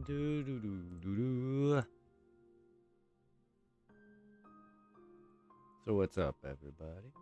Do do do do do. So what's up, everybody?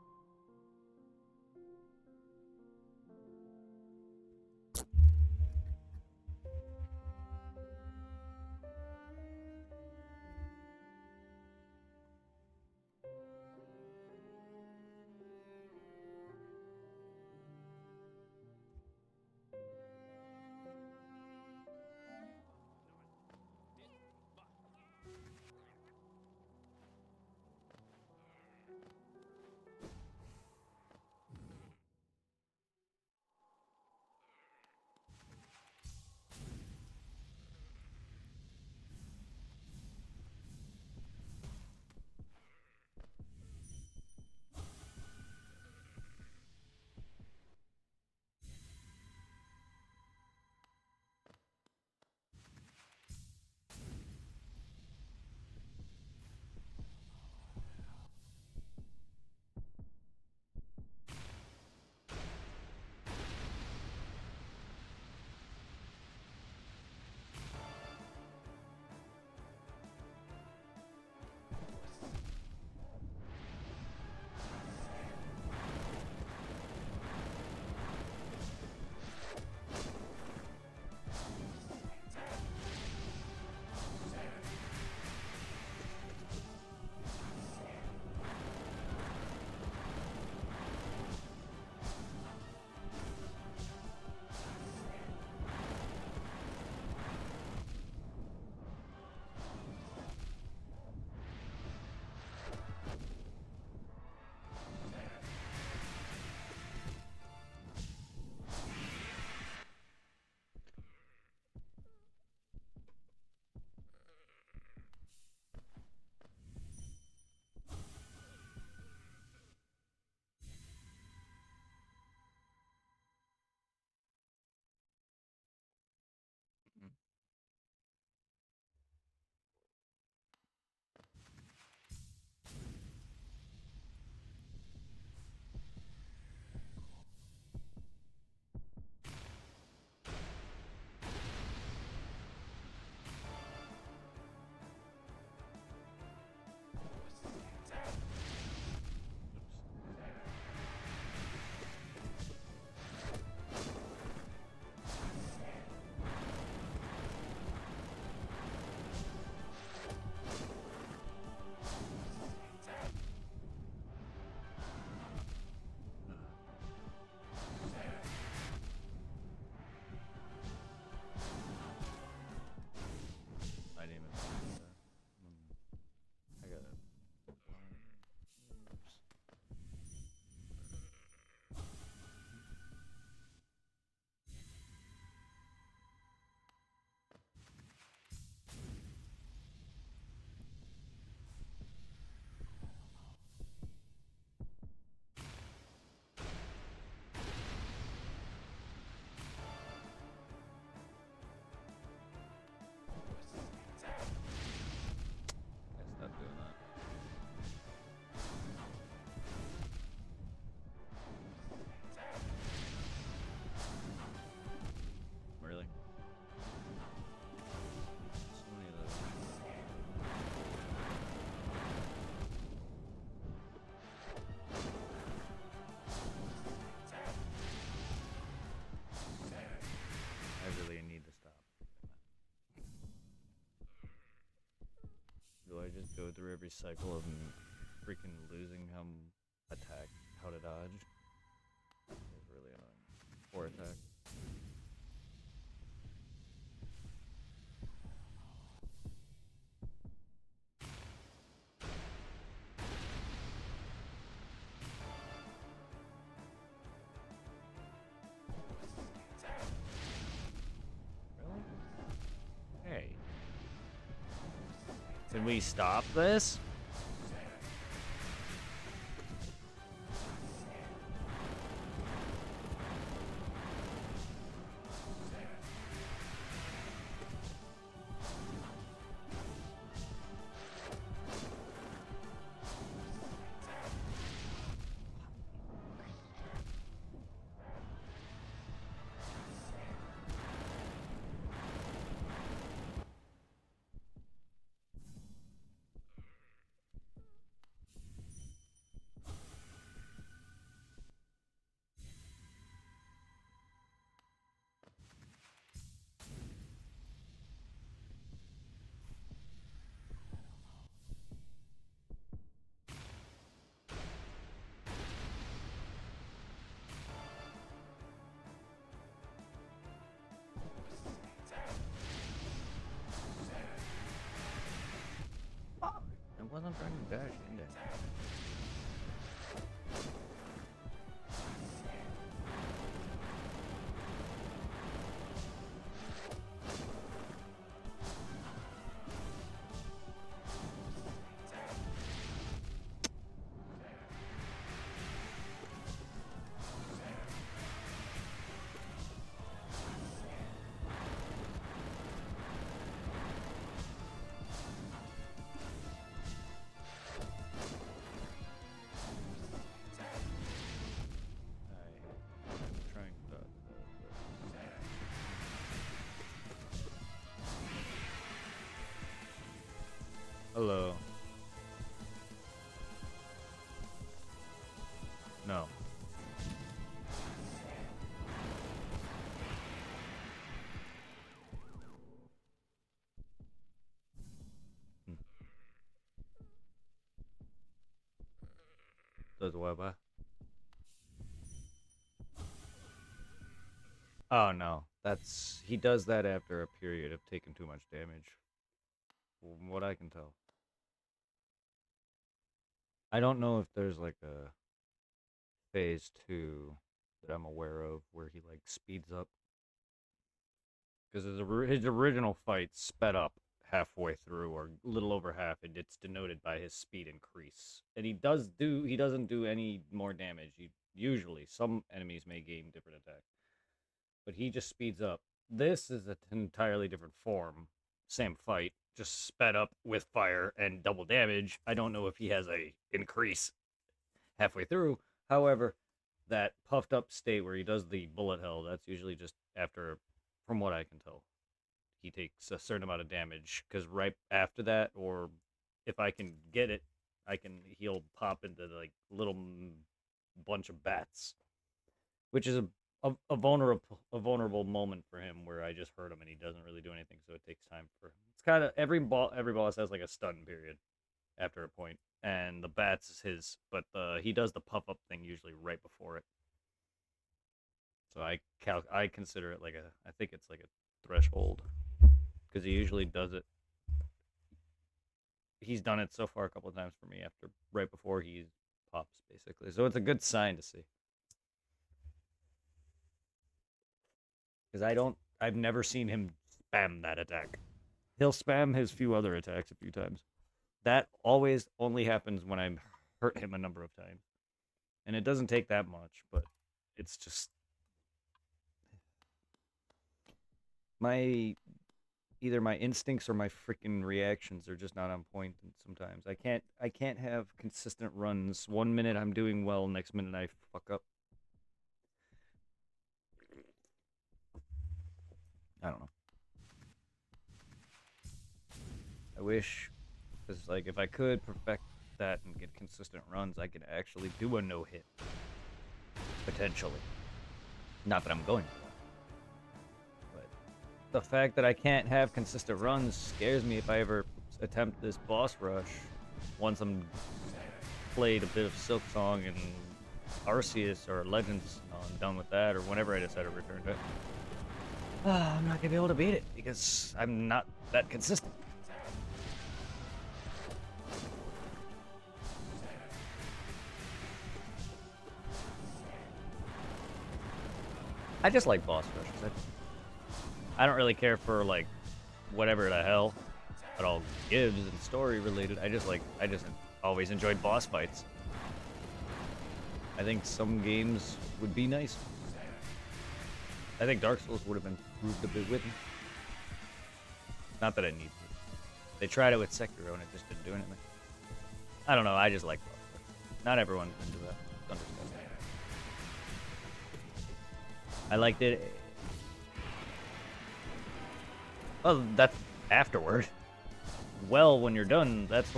I didn't even notice that. I got it. It's not doing that. Really? So many of those. I really need to stop. Do I just go through every cycle of freaking losing how attack, how to dodge? It's really annoying. Or attack. Really? Hey. Can we stop this? trying to dash in there. Hello. No. Does what? Oh no. He does that after a period of taking too much damage. From what I can tell. I don't know if there's like a phase 2 that I'm aware of where he like speeds up, because his original fight sped up halfway through or a little over half, and it's denoted by his speed increase. And he doesn't do any more damage. Usually some enemies may gain different attack, but he just speeds up. This is an entirely different form. Same fight, just sped up with fire and double damage. I don't know if he has a increase halfway through. However, that puffed up state where he does the bullet hell, that's usually just after, from what I can tell, he takes a certain amount of damage. Because right after that, or if I can get it, he'll pop into like little bunch of bats, which is a vulnerable moment for him where I just hurt him and he doesn't really do anything, so it takes time for him. It's kind of every boss has like a stun period after a point, and the bats is his, but he does the puff up thing usually right before it. So I consider it like I think it's like a threshold, because he usually does it. He's done it so far a couple of times for me after right before he pops basically, so it's a good sign to see. Because I've never seen him spam that attack. He'll spam his few other attacks a few times. That always only happens when I hurt him a number of times. And it doesn't take that much, but it's just either my instincts or my freaking reactions are just not on point sometimes. I can't have consistent runs. 1 minute I'm doing well, next minute I fuck up. I don't know. I wish, because like if I could perfect that and get consistent runs, I could actually do a no-hit. Potentially. Not that I'm going to. But the fact that I can't have consistent runs scares me if I ever attempt this boss rush. Once I'm played a bit of Silksong and Arceus or Legends, I'm done with that, or whenever I decide to return to it. I'm not gonna be able to beat it because I'm not that consistent. I just like boss rushes. I don't really care for like whatever the hell it all gives and story related. I just always enjoyed boss fights. I think some games would be nice. I think Dark Souls would have improved a bit with me. Not that I need to. They tried it with Sekiro and it just didn't do anything. I don't know, I just like boss fights. Not everyone can do that. Understand. I liked it. Well, that's afterward. Well, when you're done, that's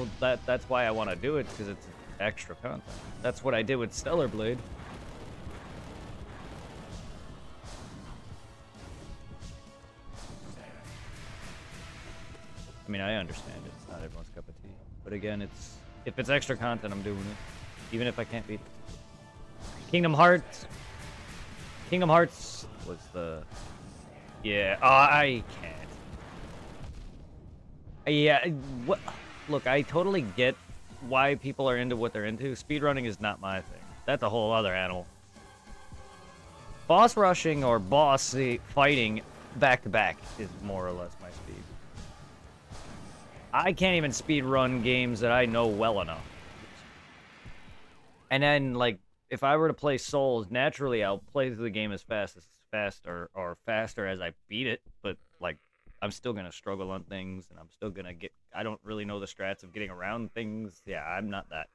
why I want to do it, because it's extra content. That's what I did with Stellar Blade. I mean, I understand it's not everyone's cup of tea, but again, if it's extra content, I'm doing it, even if I can't beat it. Kingdom Hearts was the... Yeah, I can't. Yeah, what? Look, I totally get why people are into what they're into. Speedrunning is not my thing. That's a whole other animal. Boss rushing or boss fighting back to back is more or less my speed. I can't even speed run games that I know well enough. And then, like, if I were to play Souls, naturally I'll play through the game as fast or faster as I beat it. But like, I'm still gonna struggle on things, and I'm still gonna get. I don't really know the strats of getting around things. Yeah, I'm not that.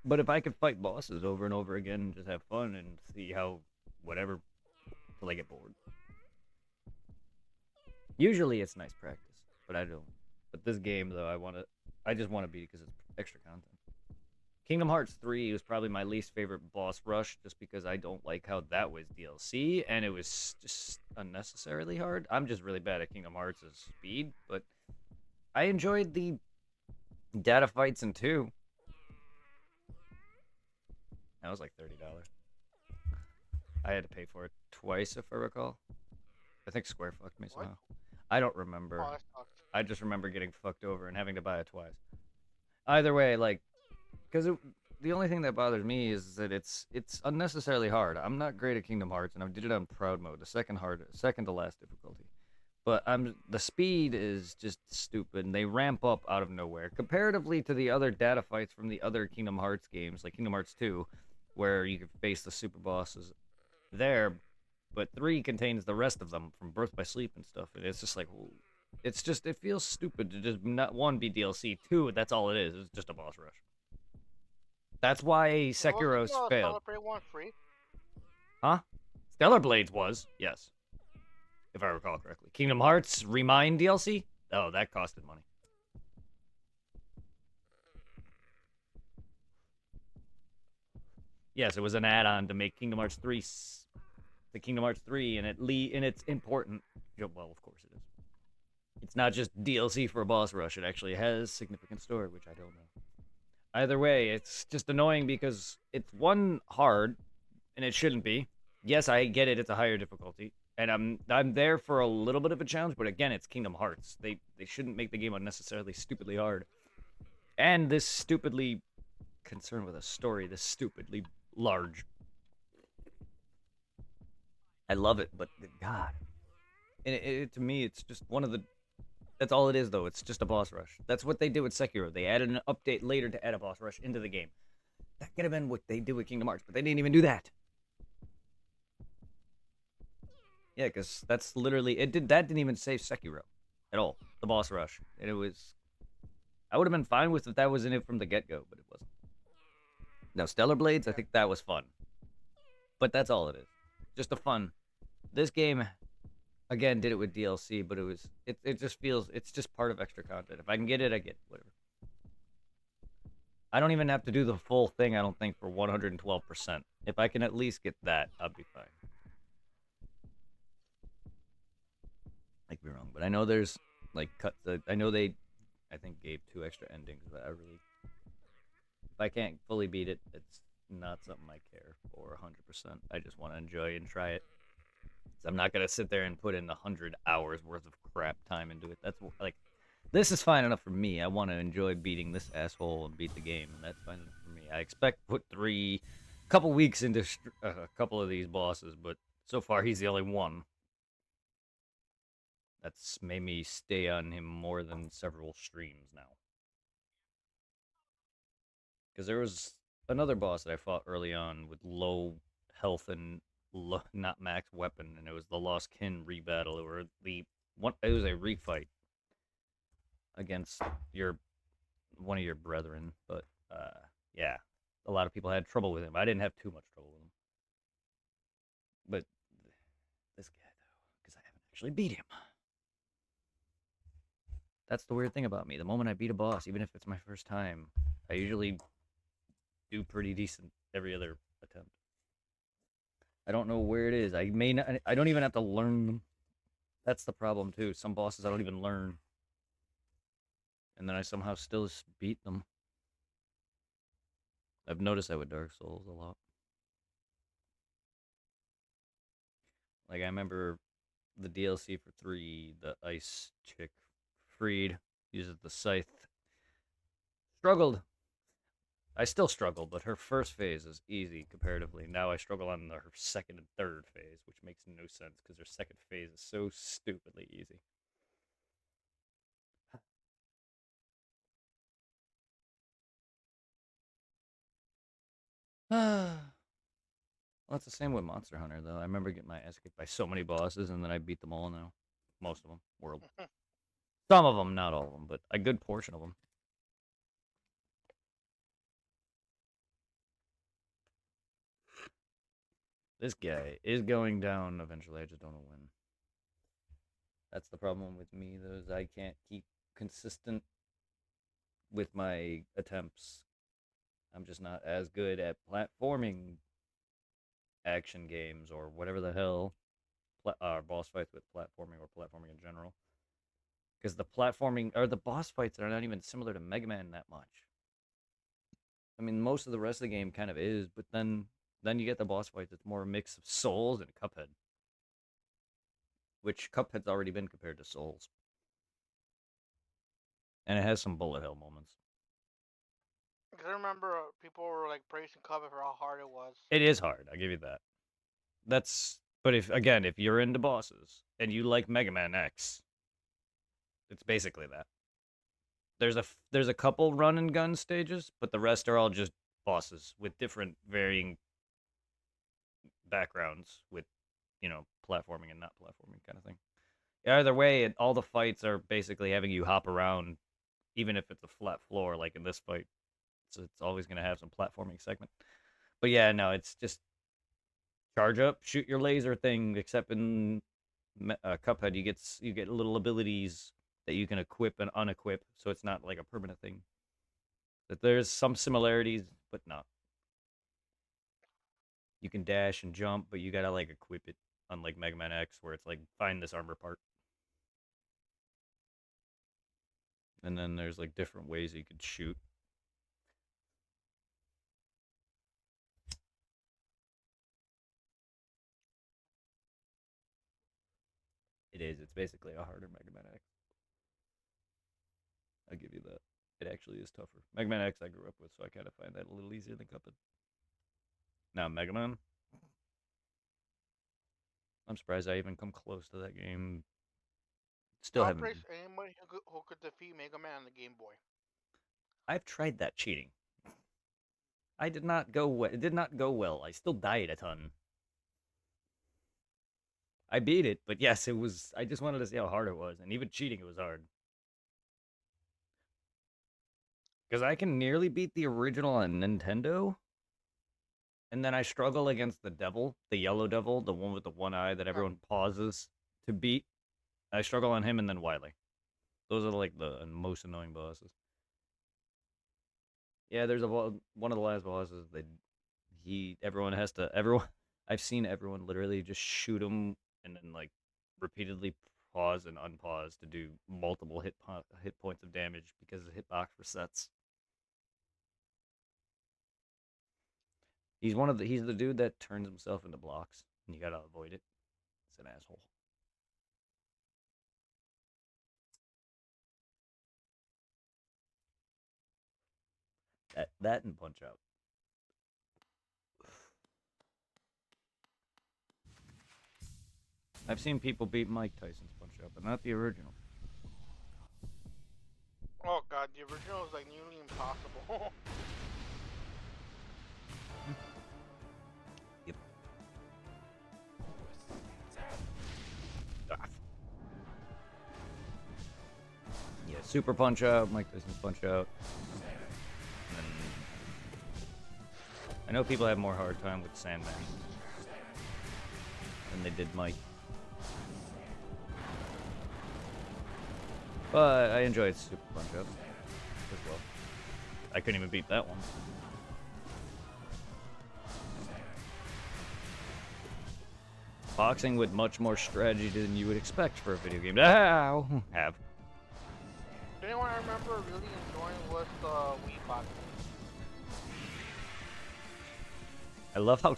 But if I could fight bosses over and over again, and just have fun and see how whatever till I get bored. Usually it's nice practice, but I don't. But this game though, I just want to beat it because it's extra content. Kingdom Hearts 3 was probably my least favorite boss rush just because I don't like how that was DLC and it was just unnecessarily hard. I'm just really bad at Kingdom Hearts' speed, but I enjoyed the data fights in 2. That was like $30. I had to pay for it twice, if I recall. I think Square fucked me somehow. I don't remember. Oh, that sucked. I just remember getting fucked over and having to buy it twice. Either way, like, because the only thing that bothers me is that it's unnecessarily hard. I'm not great at Kingdom Hearts, and I did it on proud mode, the second to last difficulty. But the speed is just stupid, and they ramp up out of nowhere comparatively to the other data fights from the other Kingdom Hearts games, like Kingdom Hearts 2, where you can face the super bosses there. But 3 contains the rest of them from Birth by Sleep and stuff, and it's just like, it feels stupid to just not one be DLC, two that's all it is. It's just a boss rush. That's why Wasn't Sekiro's failed. Celebrate one free? Huh? Stellar Blades was, yes, if I recall correctly. Kingdom Hearts Remind DLC? Oh, that costed money. Yes, it was an add-on to make Kingdom Hearts 3 the Kingdom Hearts 3, and it's important. Well, of course it is. It's not just DLC for a boss rush. It actually has significant story, which I don't know. Either way, it's just annoying because it's one hard, and it shouldn't be. Yes, I get it; it's a higher difficulty, and I'm there for a little bit of a challenge. But again, it's Kingdom Hearts. They shouldn't make the game unnecessarily stupidly hard, and this stupidly concerned with a story, this stupidly large. I love it, but God, and to me, it's just one of the. That's all it is, though. It's just a boss rush. That's what they did with Sekiro. They added an update later to add a boss rush into the game. That could have been what they did with Kingdom Hearts, but they didn't even do that. Yeah, because that's literally it. That didn't even save Sekiro at all. The boss rush, and it was. I would have been fine with if that was in it from the get go, but it wasn't. Now Stellar Blades, I think that was fun, but that's all it is. Just a fun. This game, again, did it with DLC, but it just feels it's just part of extra content. If I can get it, I get it, whatever. I don't even have to do the full thing. I don't think for 112%. If I can at least get that, I'll be fine. I could be wrong, but I know there's like I know I think gave 2 extra endings, but I really, if I can't fully beat it, it's not something I care for 100%. I just want to enjoy and try it. So I'm not gonna sit there and put in 100 hours worth of crap time into it. That's like, this is fine enough for me. I want to enjoy beating this asshole and beat the game, and that's fine enough for me. I expect to put couple weeks into a couple of these bosses, but so far he's the only one. That's made me stay on him more than several streams now. Because there was another boss that I fought early on with low health and not max weapon, and it was the Lost Kin rebattle, or it was a refight against one of your brethren. But yeah, a lot of people had trouble with him. I didn't have too much trouble with him, but this guy though, because I haven't actually beat him. That's the weird thing about me. The moment I beat a boss, even if it's my first time, I usually do pretty decent every other attempt. I don't know where it is. I may not. I don't even have to learn them. That's the problem too. Some bosses I don't even learn, and then I somehow still beat them. I've noticed that with Dark Souls a lot. Like I remember the DLC for 3, the ice chick Freed uses the scythe struggled. I still struggle, but her first phase is easy comparatively. Now I struggle on her second and third phase, which makes no sense because her second phase is so stupidly easy. Well, it's the same with Monster Hunter, though. I remember getting my ass kicked by so many bosses, and then I beat them all now. Most of them. World. Some of them, not all of them, but a good portion of them. This guy is going down eventually. I just don't know when. That's the problem with me, though, is I can't keep consistent with my attempts. I'm just not as good at platforming action games or whatever the hell boss fights with platforming or platforming in general. Because the platforming or the boss fights are not even similar to Mega Man that much. I mean, most of the rest of the game kind of is, but then you get the boss fights. It's more a mix of Souls and Cuphead, which Cuphead's already been compared to Souls, and it has some bullet hell moments. I remember people were like praising Cuphead for how hard it was. It is hard. I'll give you that. But if you're into bosses and you like Mega Man X, it's basically that. There's a couple run and gun stages, but the rest are all just bosses with different varying backgrounds with, platforming and not platforming kind of thing. Either way, all the fights are basically having you hop around, even if it's a flat floor, like in this fight. So it's always going to have some platforming segment. But yeah, no, it's just charge up, shoot your laser thing. Except in Cuphead, you get little abilities that you can equip and unequip, so it's not like a permanent thing. That there's some similarities, but not. You can dash and jump, but you gotta like equip it. Unlike Mega Man X, where it's like find this armor part, and then there's like different ways you could shoot. It is. It's basically a harder Mega Man X. I'll give you that. It actually is tougher. Mega Man X I grew up with, so I kind of find that a little easier than Cuphead. Now Mega Man, I'm surprised I even come close to that game. Still I'll haven't. praise anybody who could defeat Mega Man on the Game Boy. I've tried that cheating. I did not go. It did not go well. I still died a ton. I beat it, but yes, it was. I just wanted to see how hard it was, and even cheating, it was hard. Because I can nearly beat the original on Nintendo, and then I struggle against the devil, the yellow devil, the one with the one eye that Huh. everyone pauses to beat. I struggle on him and then Wily. Those are like the most annoying bosses. Yeah, there's one of the last bosses. Everyone has to everyone. I've seen everyone literally just shoot him and then like repeatedly pause and unpause to do multiple hit points of damage because the hitbox resets. He's the dude that turns himself into blocks, and you gotta avoid it. It's an asshole. That and Punch Out. I've seen people beat Mike Tyson's Punch Out, but not the original. Oh god, the original is like nearly impossible. Yep. Ah. Yeah, Super Punch Out, Mike Tyson's Punch Out. And then I know people have more hard time with Sandman than they did Mike. But I enjoyed Super Punch Out as well. I couldn't even beat that one. Boxing with much more strategy than you would expect for a video game. Ow! Have. The only one I remember really enjoying was the Wii boxing. I love how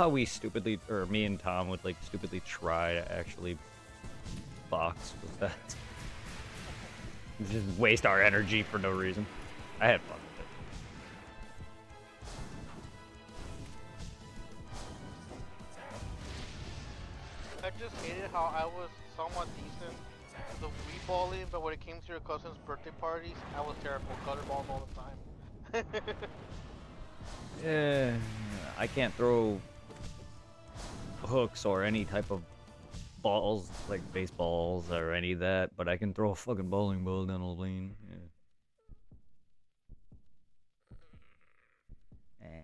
we stupidly, or me and Tom would like stupidly try to actually box with that. Just waste our energy for no reason. I had fun with it. I just hated how I was somewhat decent with the Wii bowling, but when it came to your cousin's birthday parties, I was terrible. Gutter balls all the time. Yeah, I can't throw hooks or any type of balls like baseballs or any of that, but I can throw a fucking bowling ball down a lane. Yeah. Eh.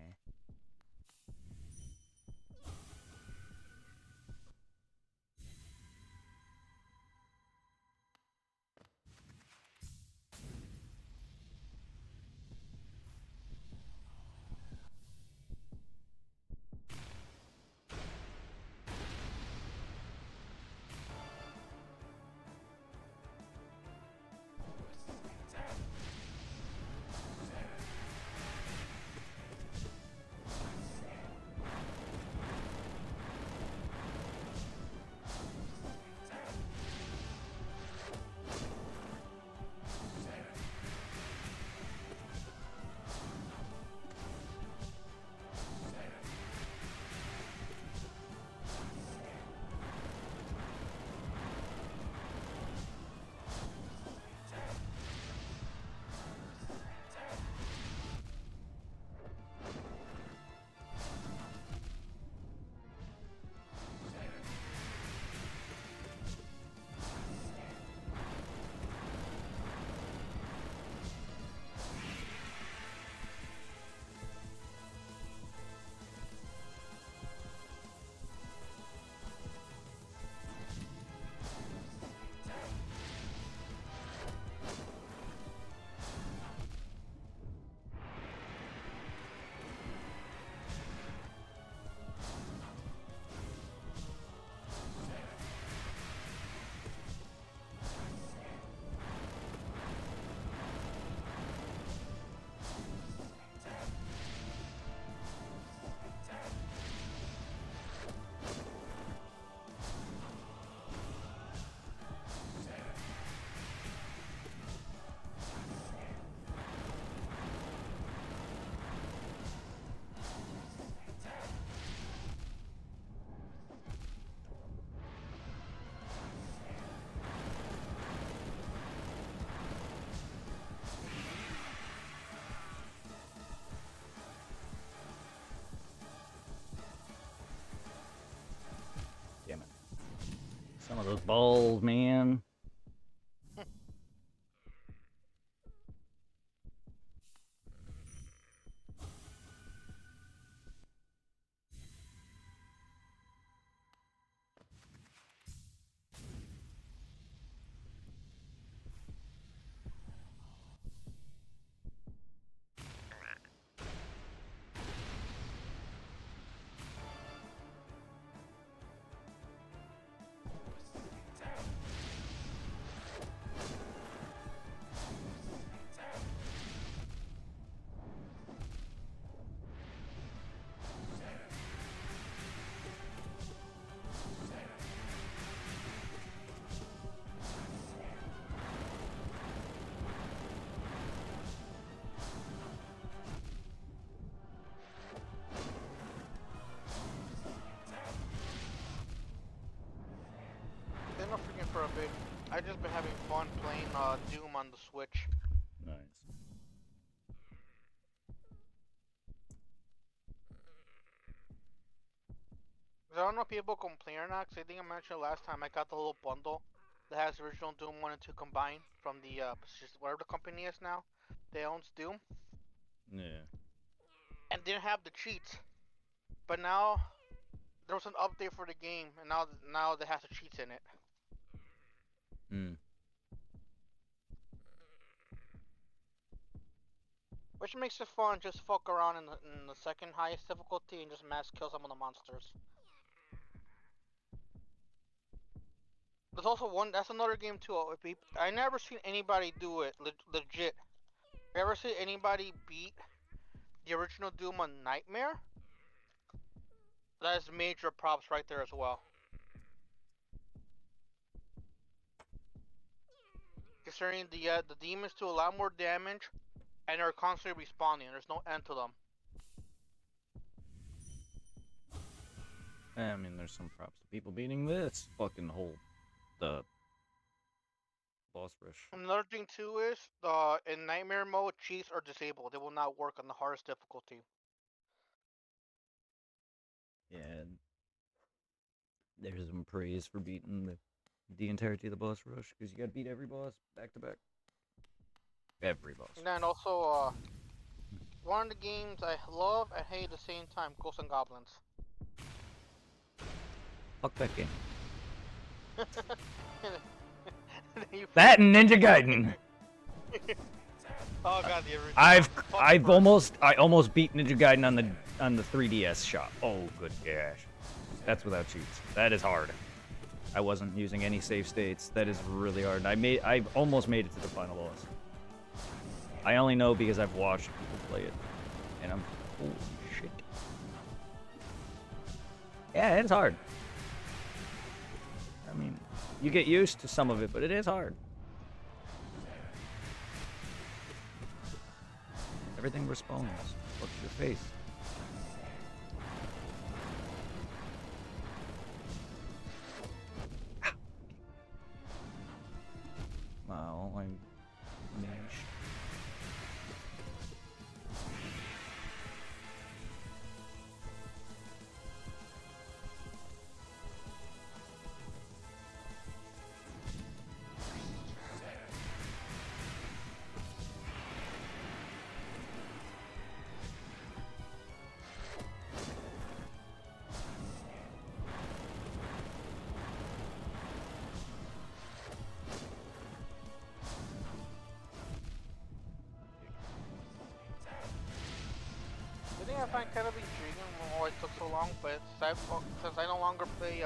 Damn it. Some of those balls, man. Then I'm freaking for a bit. I just been having fun playing Doom on the Switch. Nice. I don't know if people complain or not, 'cause I think I mentioned last time I got the little bundle that has original Doom 1 and 2 combined from the whatever the company is now. They owns Doom Yeah. and didn't have the cheats, but now there was an update for the game, and now it has the cheats in it, Hmm. which makes it fun. Just fuck around in the second highest difficulty and just mass kill some of the monsters. There's also one. That's another game too. I never seen anybody do it legit. You ever see anybody beat the original Doom on Nightmare? That is major props right there as well. Considering the demons do a lot more damage, and they're constantly respawning. There's no end to them. I mean, there's some props to people beating this fucking whole the boss rush. Another thing too is in nightmare mode, cheats are disabled. They will not work on the hardest difficulty. Yeah, there's some praise for beating the entirety of the boss rush because you gotta beat every boss back to back. Every boss. And then also, one of the games I love and hate at the same time, Ghosts and Goblins. Fuck that game. That and Ninja Gaiden. Oh god, the original. I almost beat Ninja Gaiden on the 3DS shop. Oh good gosh. That's without cheats. That is hard. I wasn't using any save states. That is really hard. I've almost made it to the final boss. I only know because I've watched people play it. And I'm holy shit. Yeah, it's hard. I mean, you get used to some of it, but it is hard. Everything respawns. Look at your face. Wow, I'm managed. The thing I find kind of intriguing why it took so long, but since I no longer play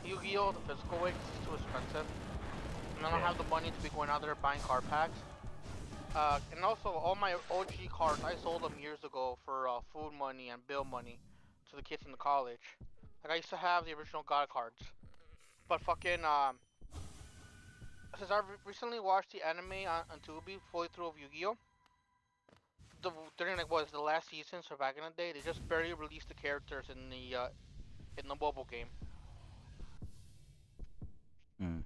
Yu-Gi-Oh! The physical way 'cause it's too expensive, and I don't have the money to be going out there buying card packs. And also all my OG cards, I sold them years ago for food money and bill money to the kids in the college. Like I used to have the original God cards, but fucking since I recently watched the anime on Tubi fully through of Yu-Gi-Oh! During like what is the last season, so back in the day, they just barely released the characters in the mobile game. Mm.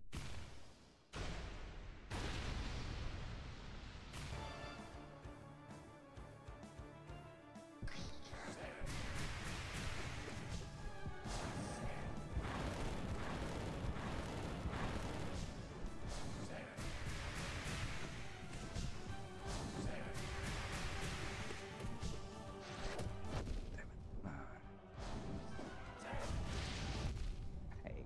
Hey.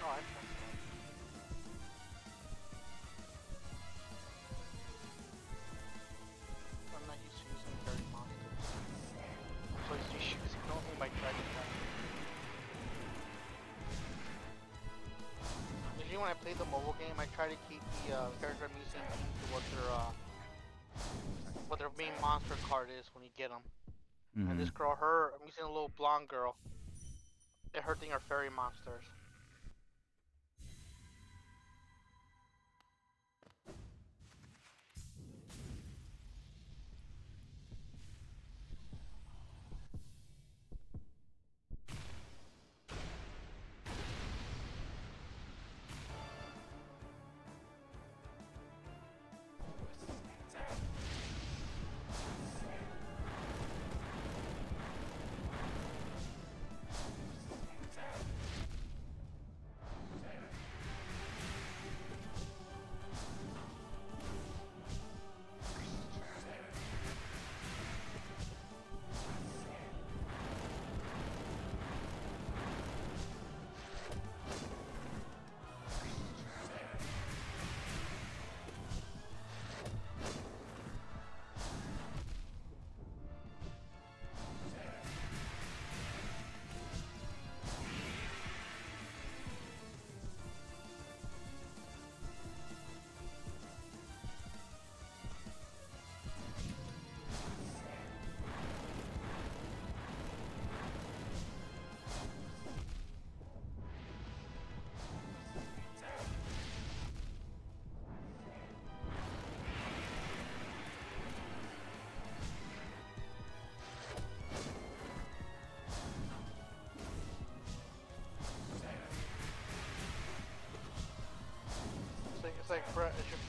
Oh, I'm not used to using fairy monsters. I'm so used to using only my dragon type. Usually when I play the mobile game, I try to keep the character I'm using to what their main monster card is when you get them. And this girl, I'm using a little blonde girl. And her thing are fairy monsters.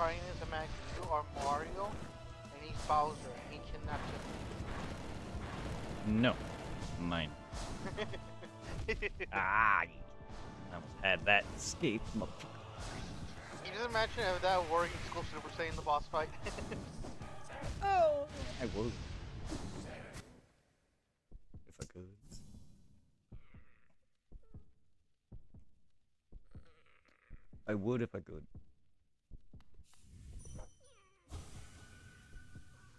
terrifying is, imagine you are Mario and he's Bowser and he kidnaps No. Mine. him. Ah! I almost had that escape, motherfucker. You just imagine if that working School Super Saiyan the boss fight. Oh! I would. If I could. I would if I could.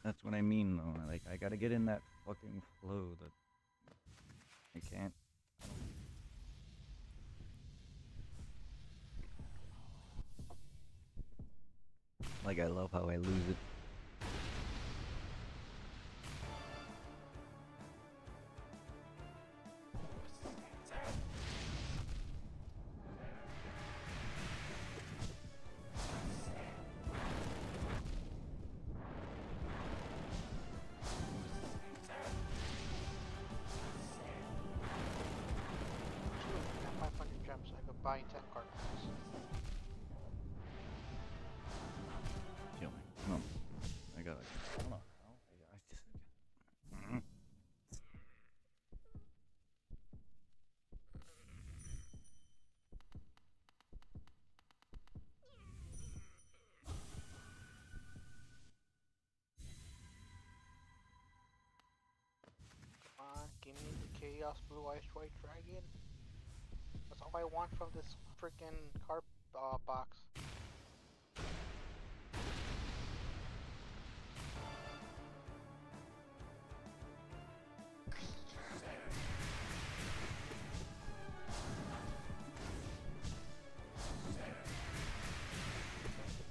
That's what I mean, though. Like, I gotta get in that fucking flow that I can't. Like, I love how I lose it. Shoot, I have 500 gems, I could buy 10 cartridges. Kill me. No. I gotta. Hold on. I just. Come on, give me the Chaos Blue Eyes White Dragon. That's all I want from this freaking card box.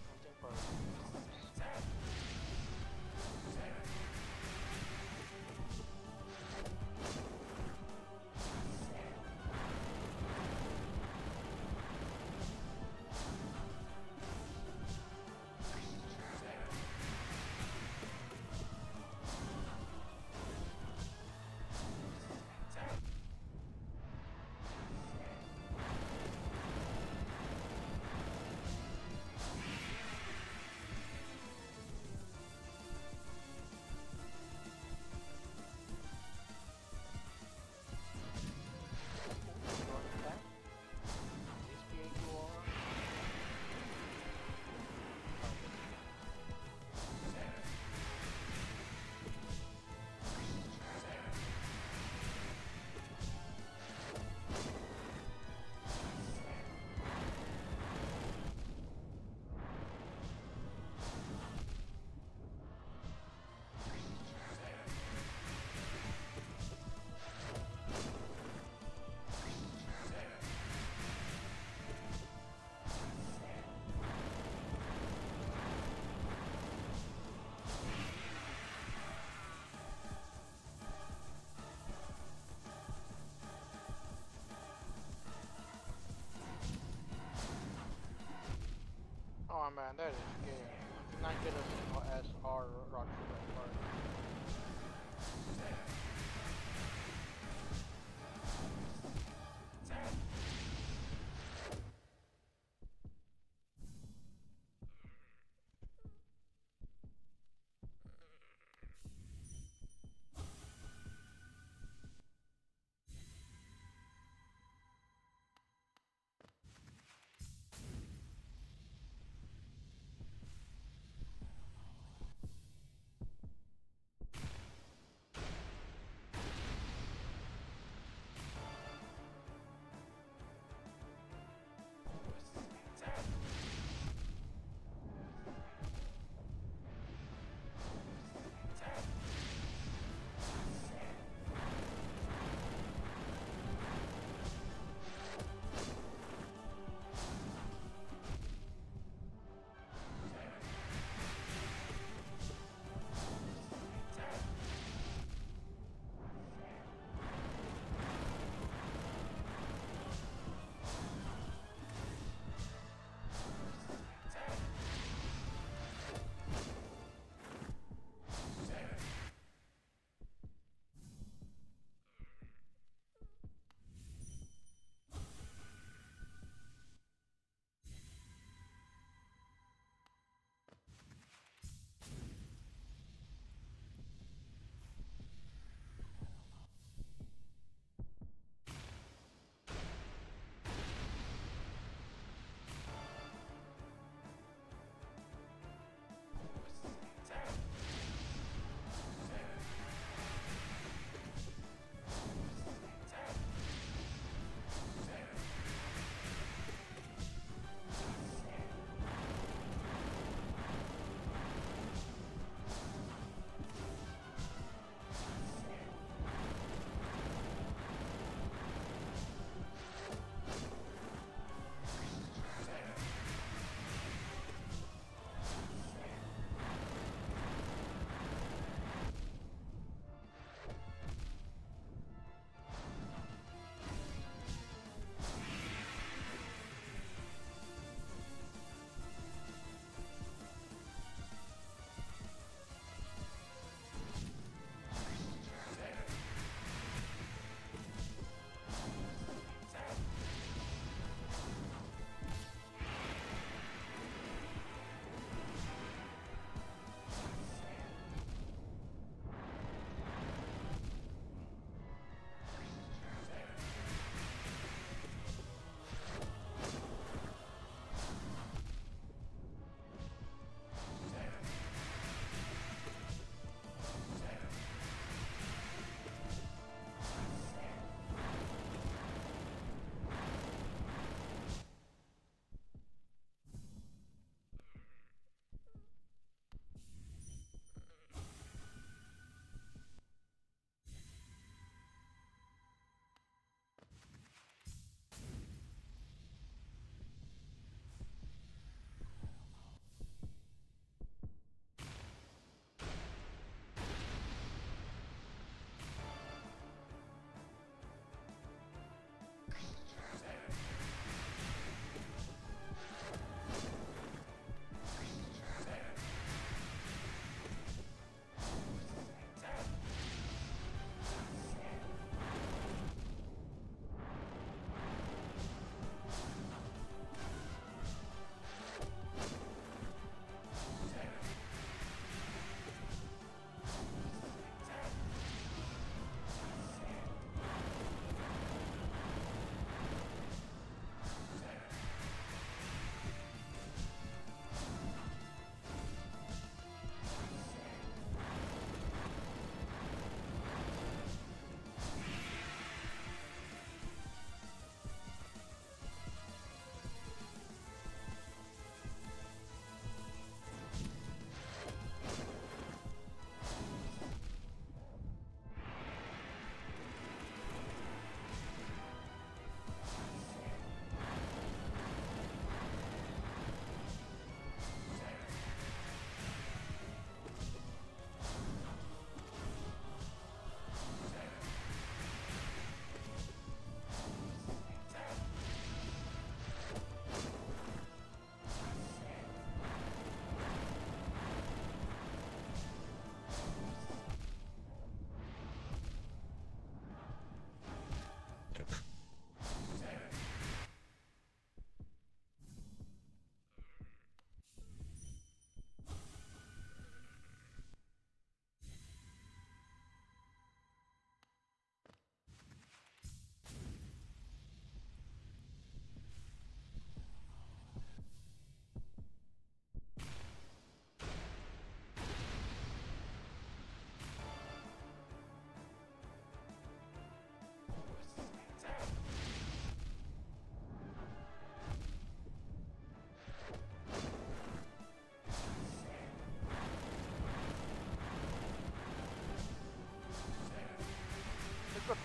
Something for Oh man, that is scary. I did not get a single SR rock for that card.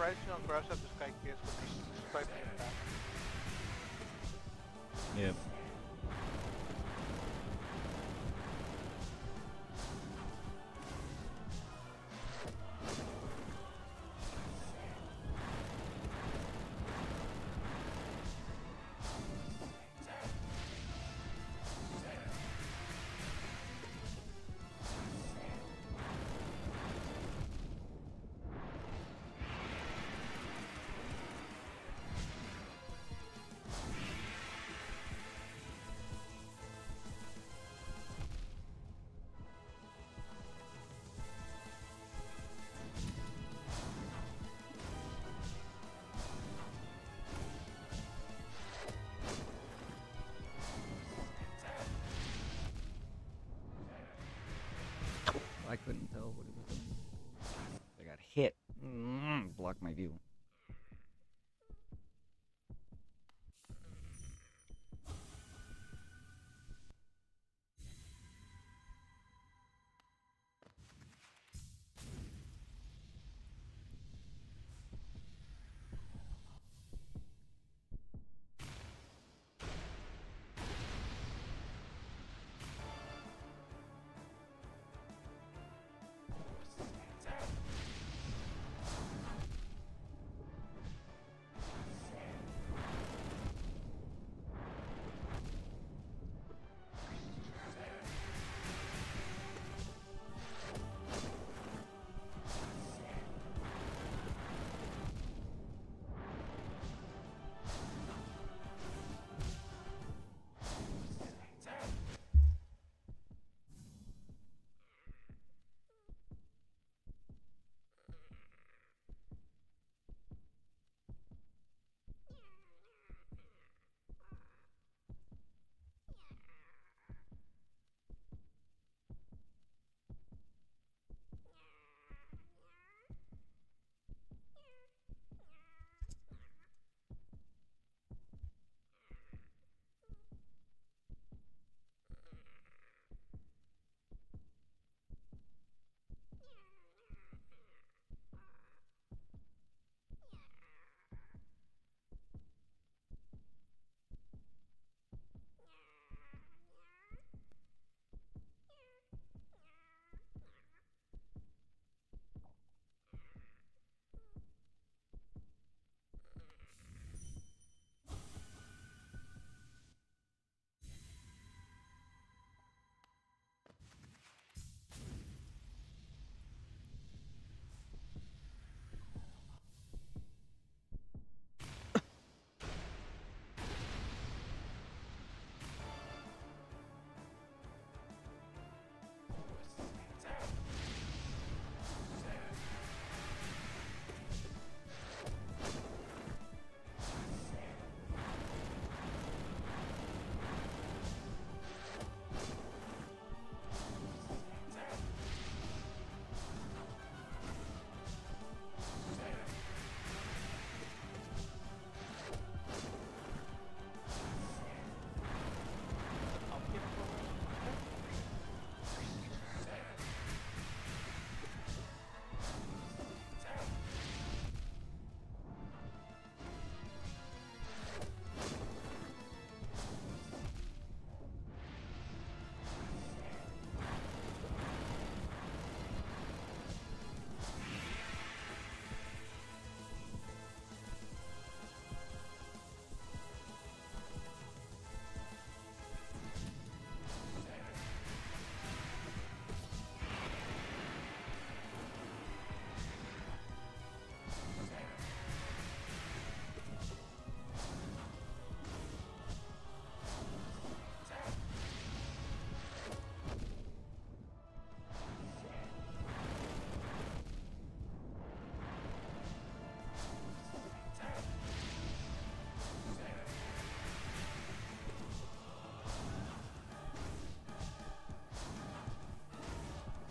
surprised how aggressive this guy gets when he's swiping it back. Yep. I couldn't tell what it was doing. I got hit. Blocked my view.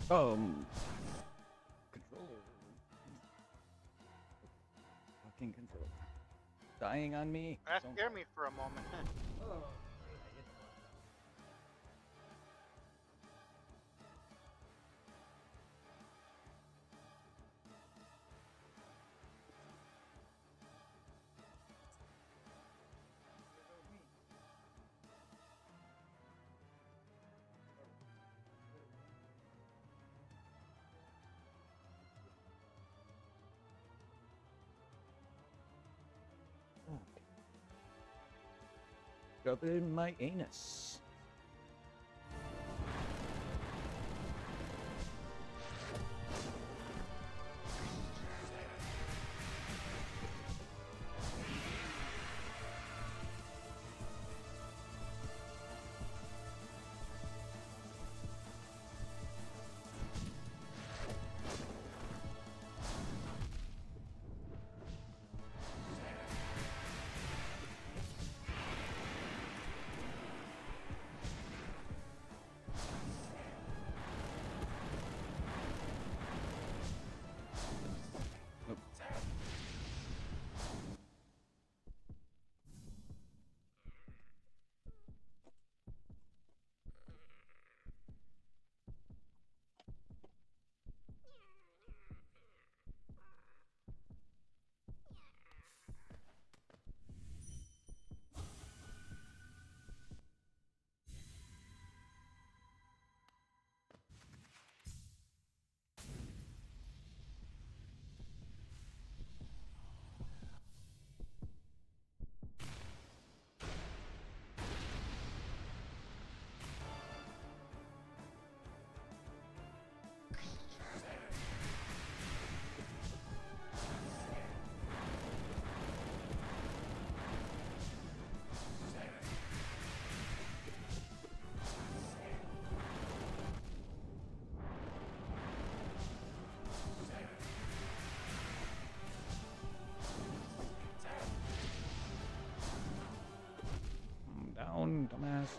Controller. Fucking controller. Dying on me. That Don't scared me for a moment. Oh. Shove it in my anus. Down, dumbass.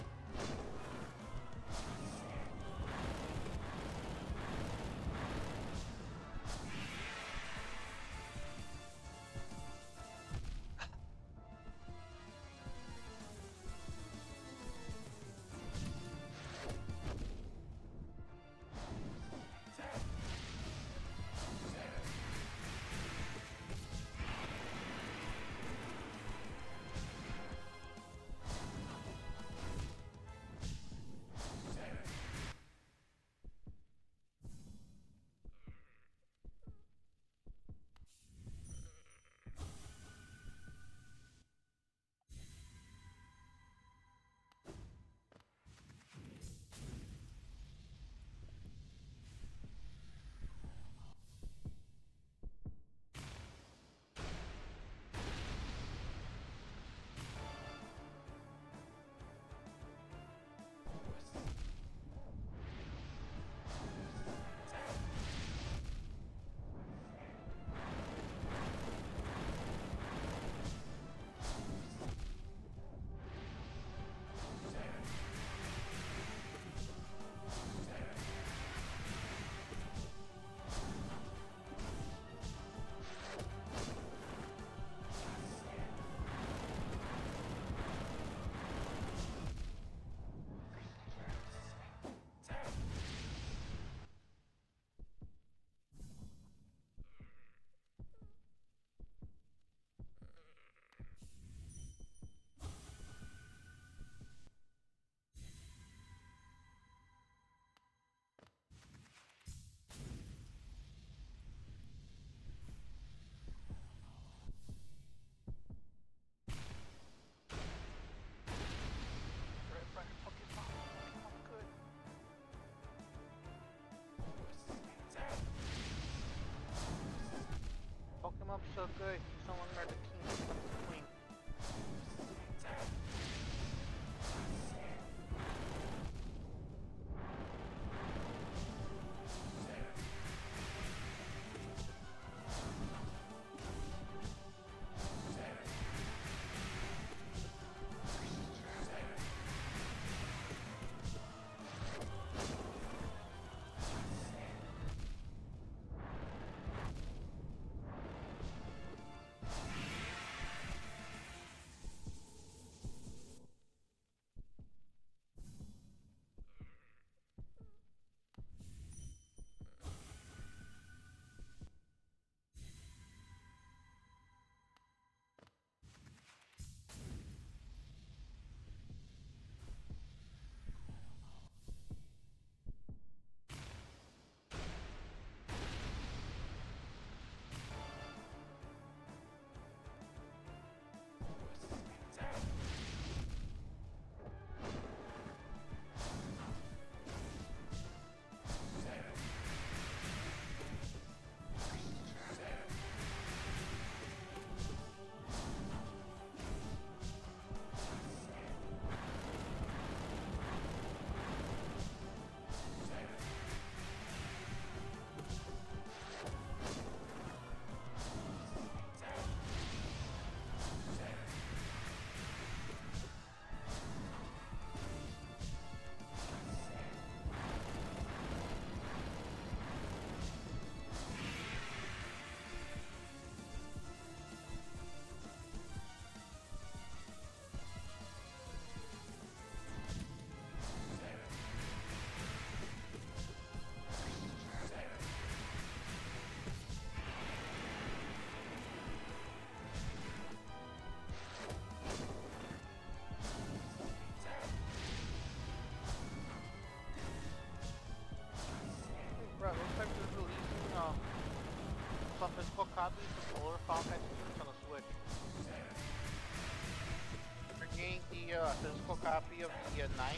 of the 9,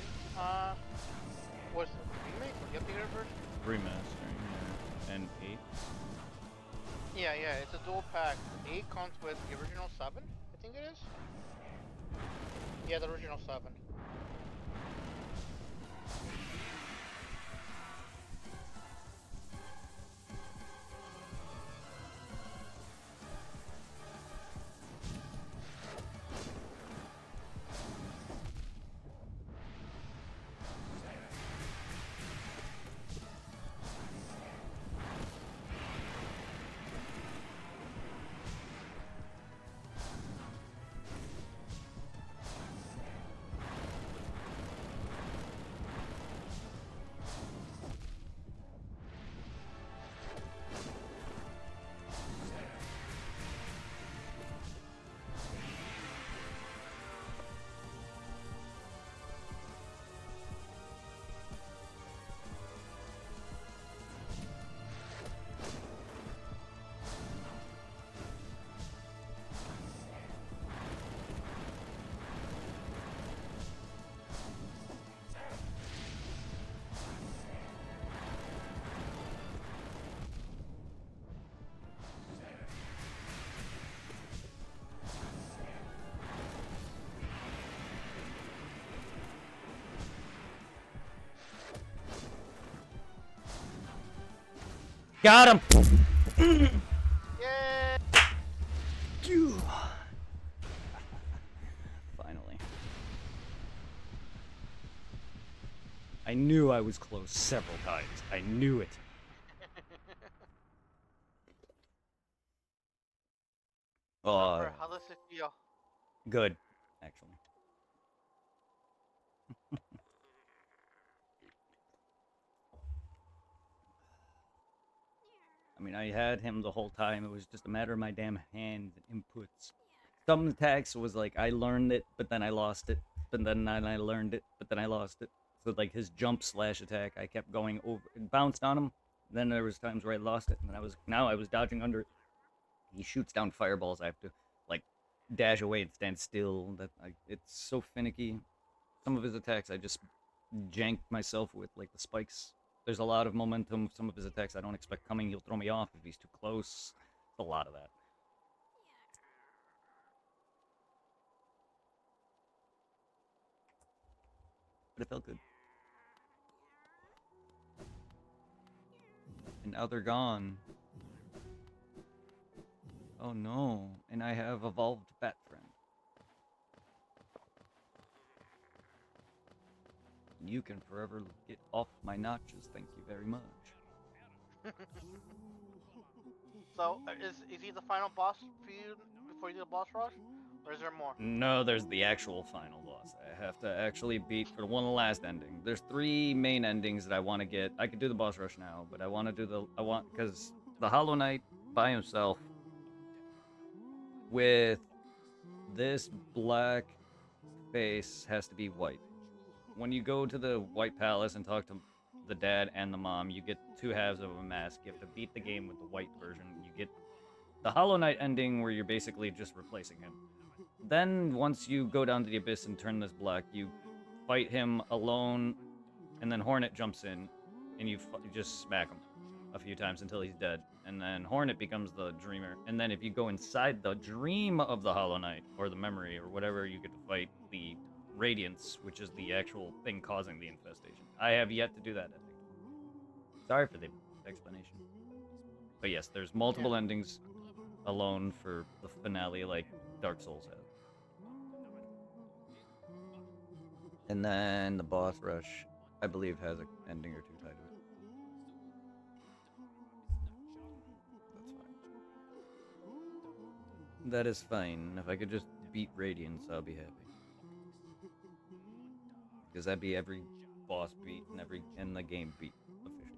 was it the remake or the updated version? Remastering, yeah. And 8. Yeah, it's a dual pack. 8 comes with the original 7, I think it is. Yeah, the original 7. Got him! Yay! Finally. I knew I was close several times. I knew it. How does it feel? Good, actually. I mean, I had him the whole time. It was just a matter of my damn hand inputs. Some attacks was like, I learned it, but then I lost it. But then I learned it, but then I lost it. So, like, his jump slash attack, I kept going over, it bounced on him. Then there was times where I lost it, and then I was dodging under it. He shoots down fireballs. I have to, like, dash away and stand still. It's so finicky. Some of his attacks I just janked myself with, like the spikes. There's a lot of momentum. Some of his attacks I don't expect coming. He'll throw me off if he's too close. A lot of that. But it felt good. And now they're gone. Oh no. And I have evolved Bat Friend. You can forever get off my notches. Thank you very much. So, is he the final boss for you before you do the boss rush? Or is there more? No, there's the actual final boss. I have to actually beat for one last ending. There's 3 main endings that I want to get. I could do the boss rush now, but I want to do because the Hollow Knight by himself with this black face has to be white. When you go to the White Palace and talk to the dad and the mom, you get 2 halves of a mask. You have to beat the game with the white version. You get the Hollow Knight ending where you're basically just replacing him. Then, once you go down to the Abyss and turn this black, you fight him alone, and then Hornet jumps in, and you just smack him a few times until he's dead. And then Hornet becomes the Dreamer. And then if you go inside the dream of the Hollow Knight, or the memory, or whatever, you get to fight the Radiance, which is the actual thing causing the infestation. I have yet to do that ending. Sorry for the explanation. But yes, there's multiple endings alone for the finale, like Dark Souls has. And then the boss rush, I believe, has an ending or 2 tied to it. That's fine. That is fine. If I could just beat Radiance, I'll be happy. Because that'd be every boss beat and the game beat officially.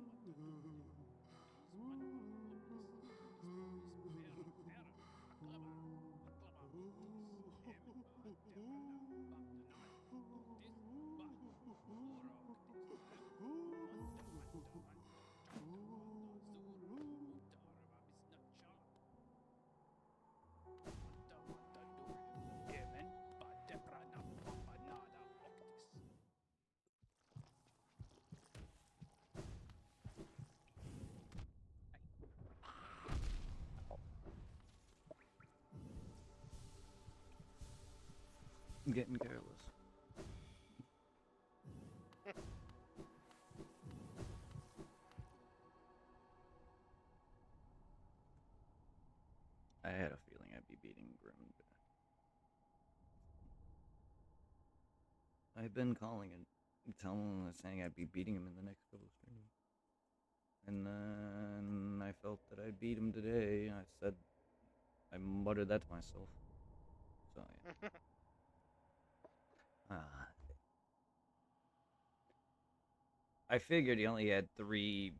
I'm getting careless. I had a feeling I'd be beating Grim. I've been calling it, saying I'd be beating him in the next couple of streams. And then I felt that I'd beat him today. I muttered that to myself. So, yeah. I figured he only had three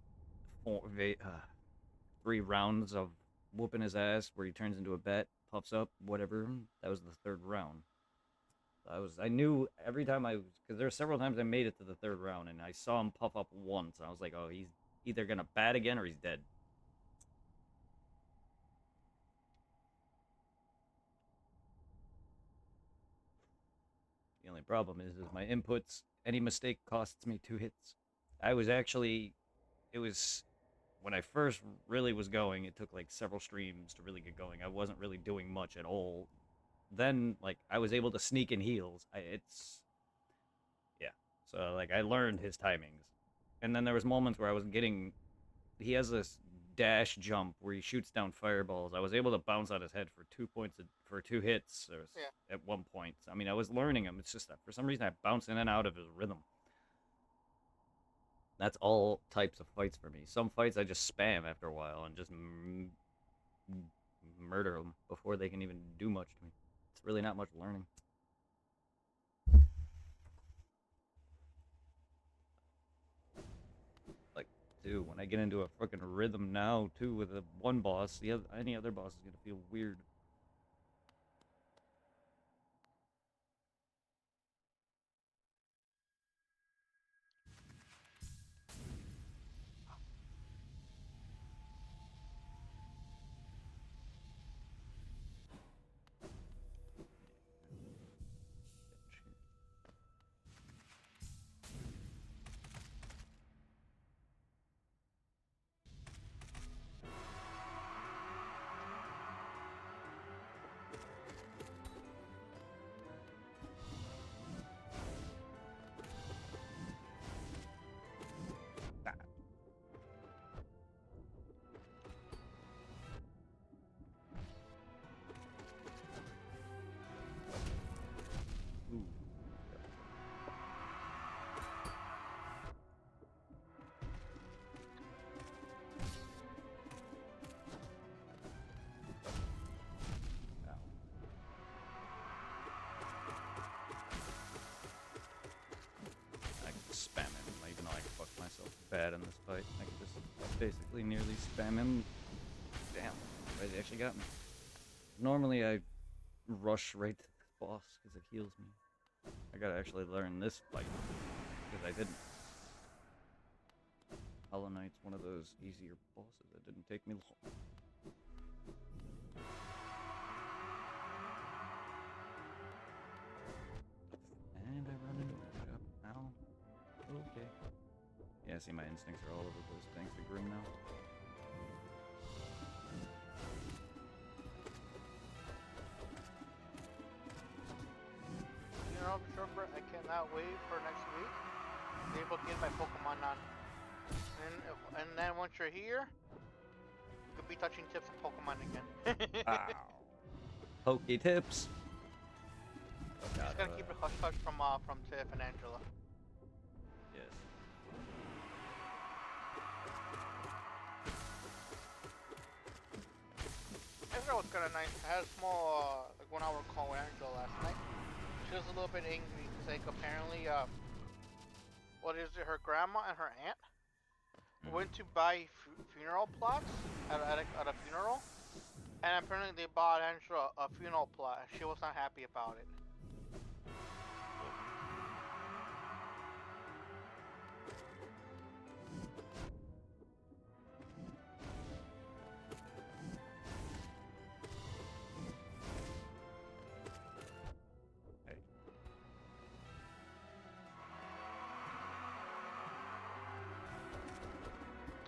rounds of whooping his ass where he turns into a bat, puffs up, whatever. That was the third round. I knew every time because there were several times I made it to the third round and I saw him puff up once. And I was like, oh, he's either gonna bat again or he's dead. The only problem is my inputs. Any mistake costs me 2 hits. It was when I first really was going. It took like several streams to really get going. I wasn't really doing much at all. Then like I was able to sneak in heals. So like I learned his timings, and then there was moments where I was getting. He has this dash jump where he shoots down fireballs. I was able to bounce on his head for 2 points for 2 hits at one point. I mean, I was learning him. It's just that for some reason I bounce in and out of his rhythm. That's all types of fights for me. Some fights I just spam after a while and just murder them before they can even do much to me. It's really not much learning. Like, dude, when I get into a fucking rhythm now, too, with one boss, any other boss is gonna feel weird. Spam him, even though I fucked myself bad in this fight. I can just basically nearly spam him. Damn, he actually got me. Normally I rush right to the boss because it heals me. I gotta actually learn this fight because I didn't. Hollow Knight's one of those easier bosses that didn't take me long. And I run into a trap. Ow. Okay. Yeah, see, my instincts are all over the place thanks to Grim now. You know, Shortbread, I cannot wait for next week to be able to get my Pokemon on. And then once you're here, you could be touching tips of Pokemon again. Ow. Pokey tips. Just gotta keep it hush-hush from Tiff and Angela. Yes. Angela was kind of nice. I had a small, like 1 hour call with Angela last night. She was a little bit angry because, like, apparently, what is it? Her grandma and her aunt went to buy funeral plots at a funeral, and apparently they bought Angela a funeral plot. She was not happy about it.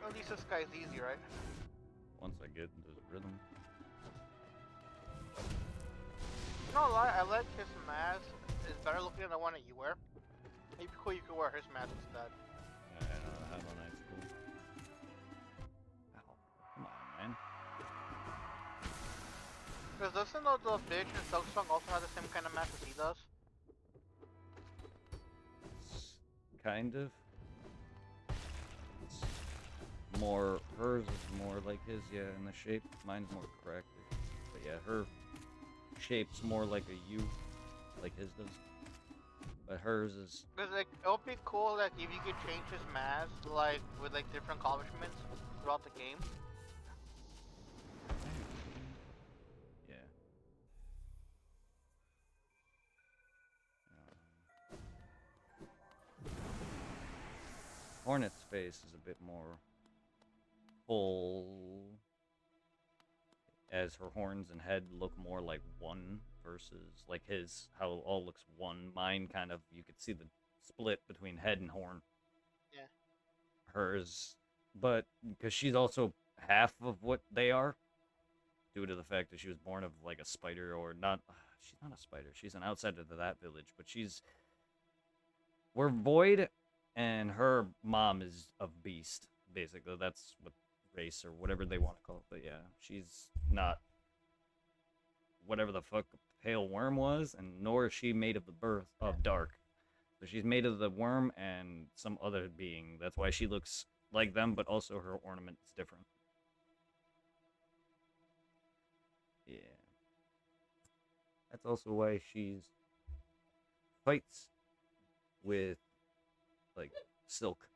At least this guy's easy, right? Once I get into the rhythm. No lie, I like his mask is better looking than the one that you wear. It'd be cool you could wear his mask instead. I know the Hollow Knight's cool. Ow. Come on, man. Because doesn't the bitch in Silksong also have the same kind of mask as he does? Kind of. It's more, hers is more like his, yeah, in the shape. Mine's more correct. But yeah, her shape's more like a U, like his does. But hers is... Because like, it would be cool like if you could change his mask like with like different accomplishments throughout the game. Yeah. Hornet's face is a bit more full, as her horns and head look more like one versus like his, how it all looks one. Mine kind of, you could see the split between head and horn. Yeah. Hers, but because she's also half of what they are, due to the fact that she was born of like a spider, or not, she's not a spider, she's an outsider to that village, but we're void, and her mom is of beast, basically. That's what race or whatever they want to call it. But yeah, she's not whatever the fuck a pale worm was, and nor is she made of the birth of dark. So she's made of the worm and some other being. That's why she looks like them, but also her ornament is different. Yeah. That's also why she's fights with like silk.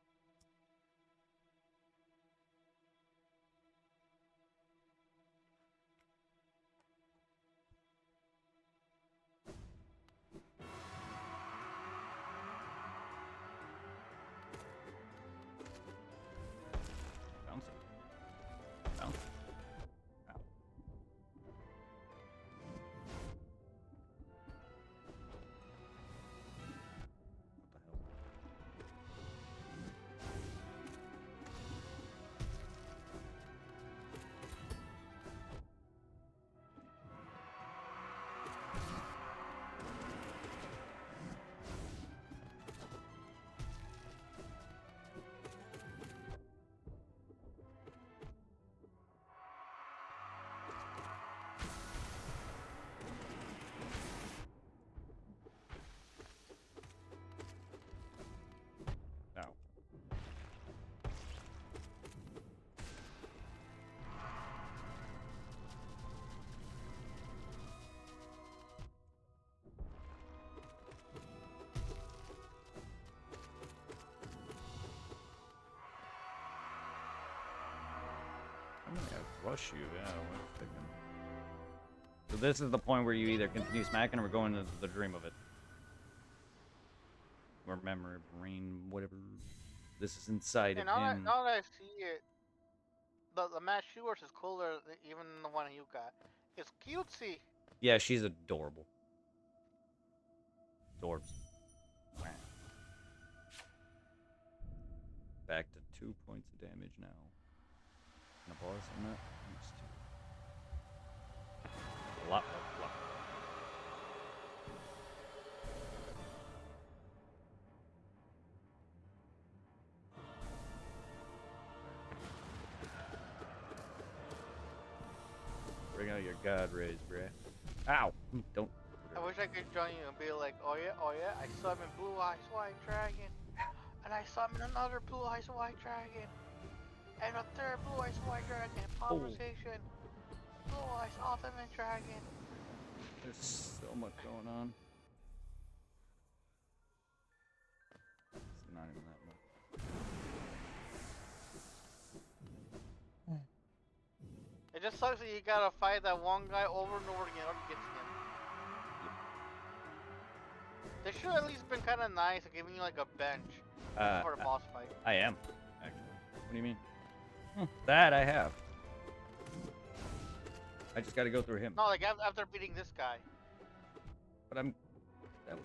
Bouncy. Bouncy. Ow. What the hell? Ow. I'm gonna rush you, yeah, wait a second. So this is the point where you either continue smacking or go into the dream of it. Or memory, brain, whatever. This is inside And of him. now that I see it, the match yours is cooler even than the one you got. It's cutesy. Yeah, she's adorable. Dorbs. Back to 2 points of damage now. Can I pause on that? Thanks to a lot more luck. Bring out your god rays, bruh. Ow! Don't. I wish I could join you and be like, oh yeah, I summoned Blue Eyes White Dragon, and I summoned another Blue Eyes White Dragon, and a third Blue Eyes White Dragon. Conversation. Blue Eyes Ultimate Dragon. There's so much going on. It's not even that much. It just sucks that you gotta fight that one guy over and over again to get to him. They should at least been kind of nice at giving you like a bench for the boss fight. I am, actually. What do you mean? That I have. I just gotta go through him. No, like after beating this guy. But that would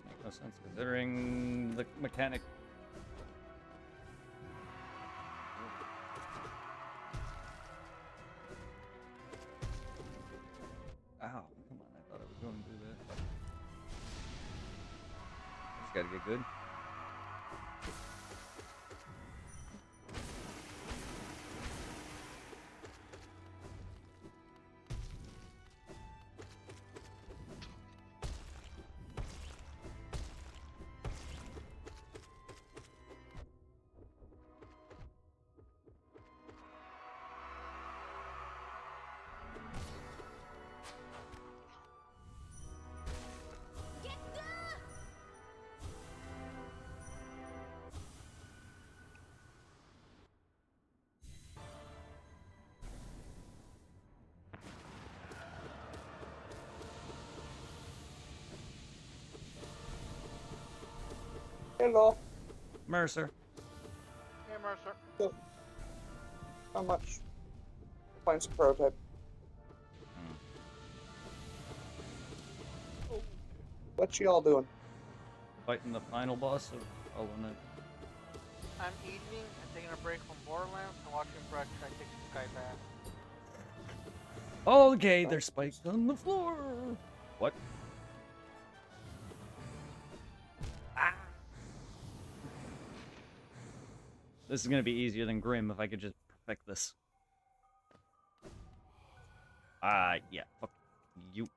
make no sense considering the mechanic. Ow, come on, I thought I was going to do that. gotta get good. Hello. Mercer. Hey, Mercer. Not much. Playing some prototype. What y'all doing? Fighting the final boss of Hollow Knight. I'm eating and taking a break from Borderlands and watching Brett try to take this guy back. Okay, they're spiked on the floor. What? Ah! This is gonna be easier than Grim if I could just perfect this. Yeah, fuck you.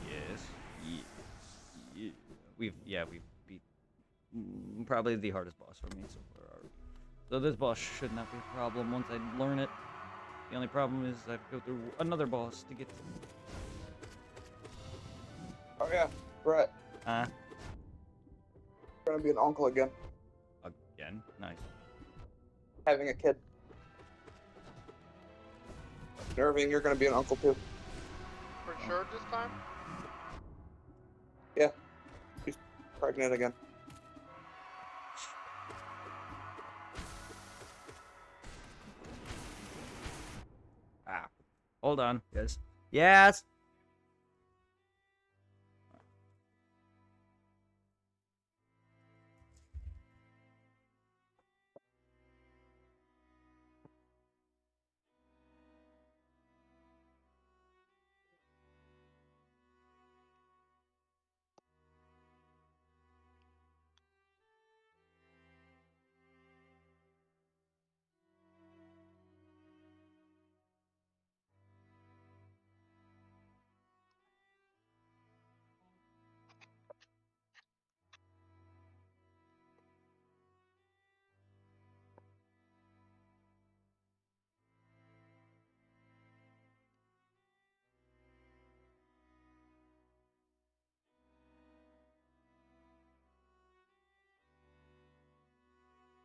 Yes. Yeah. We've beat probably the hardest boss for me so far already. So this boss should not be a problem once I learn it. The only problem is I have to go through another boss to get to. Oh yeah, Brett. Ah, You're gonna be an uncle again. again. Nice. Having a kid. Irving, you're gonna be an uncle too. For sure this time? Yeah. She's pregnant again. Ah, hold on. Yes. Yes.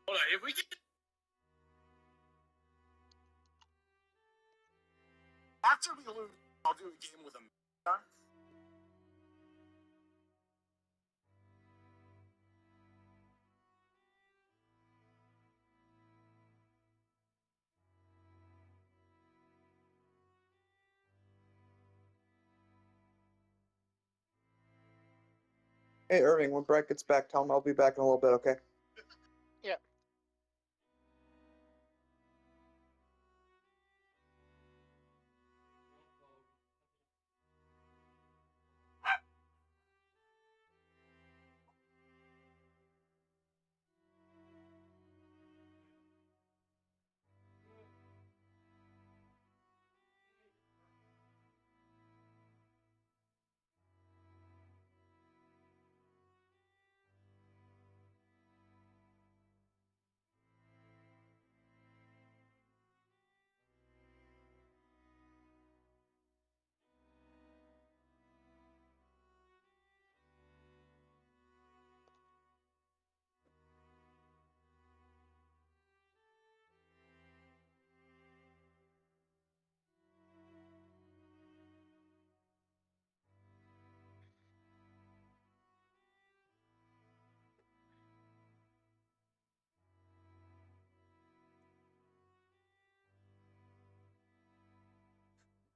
Hold on, if we get after we lose, I'll do a game with him. Huh? Hey Irving, when Brett gets back, tell him I'll be back in a little bit, okay? Yeah.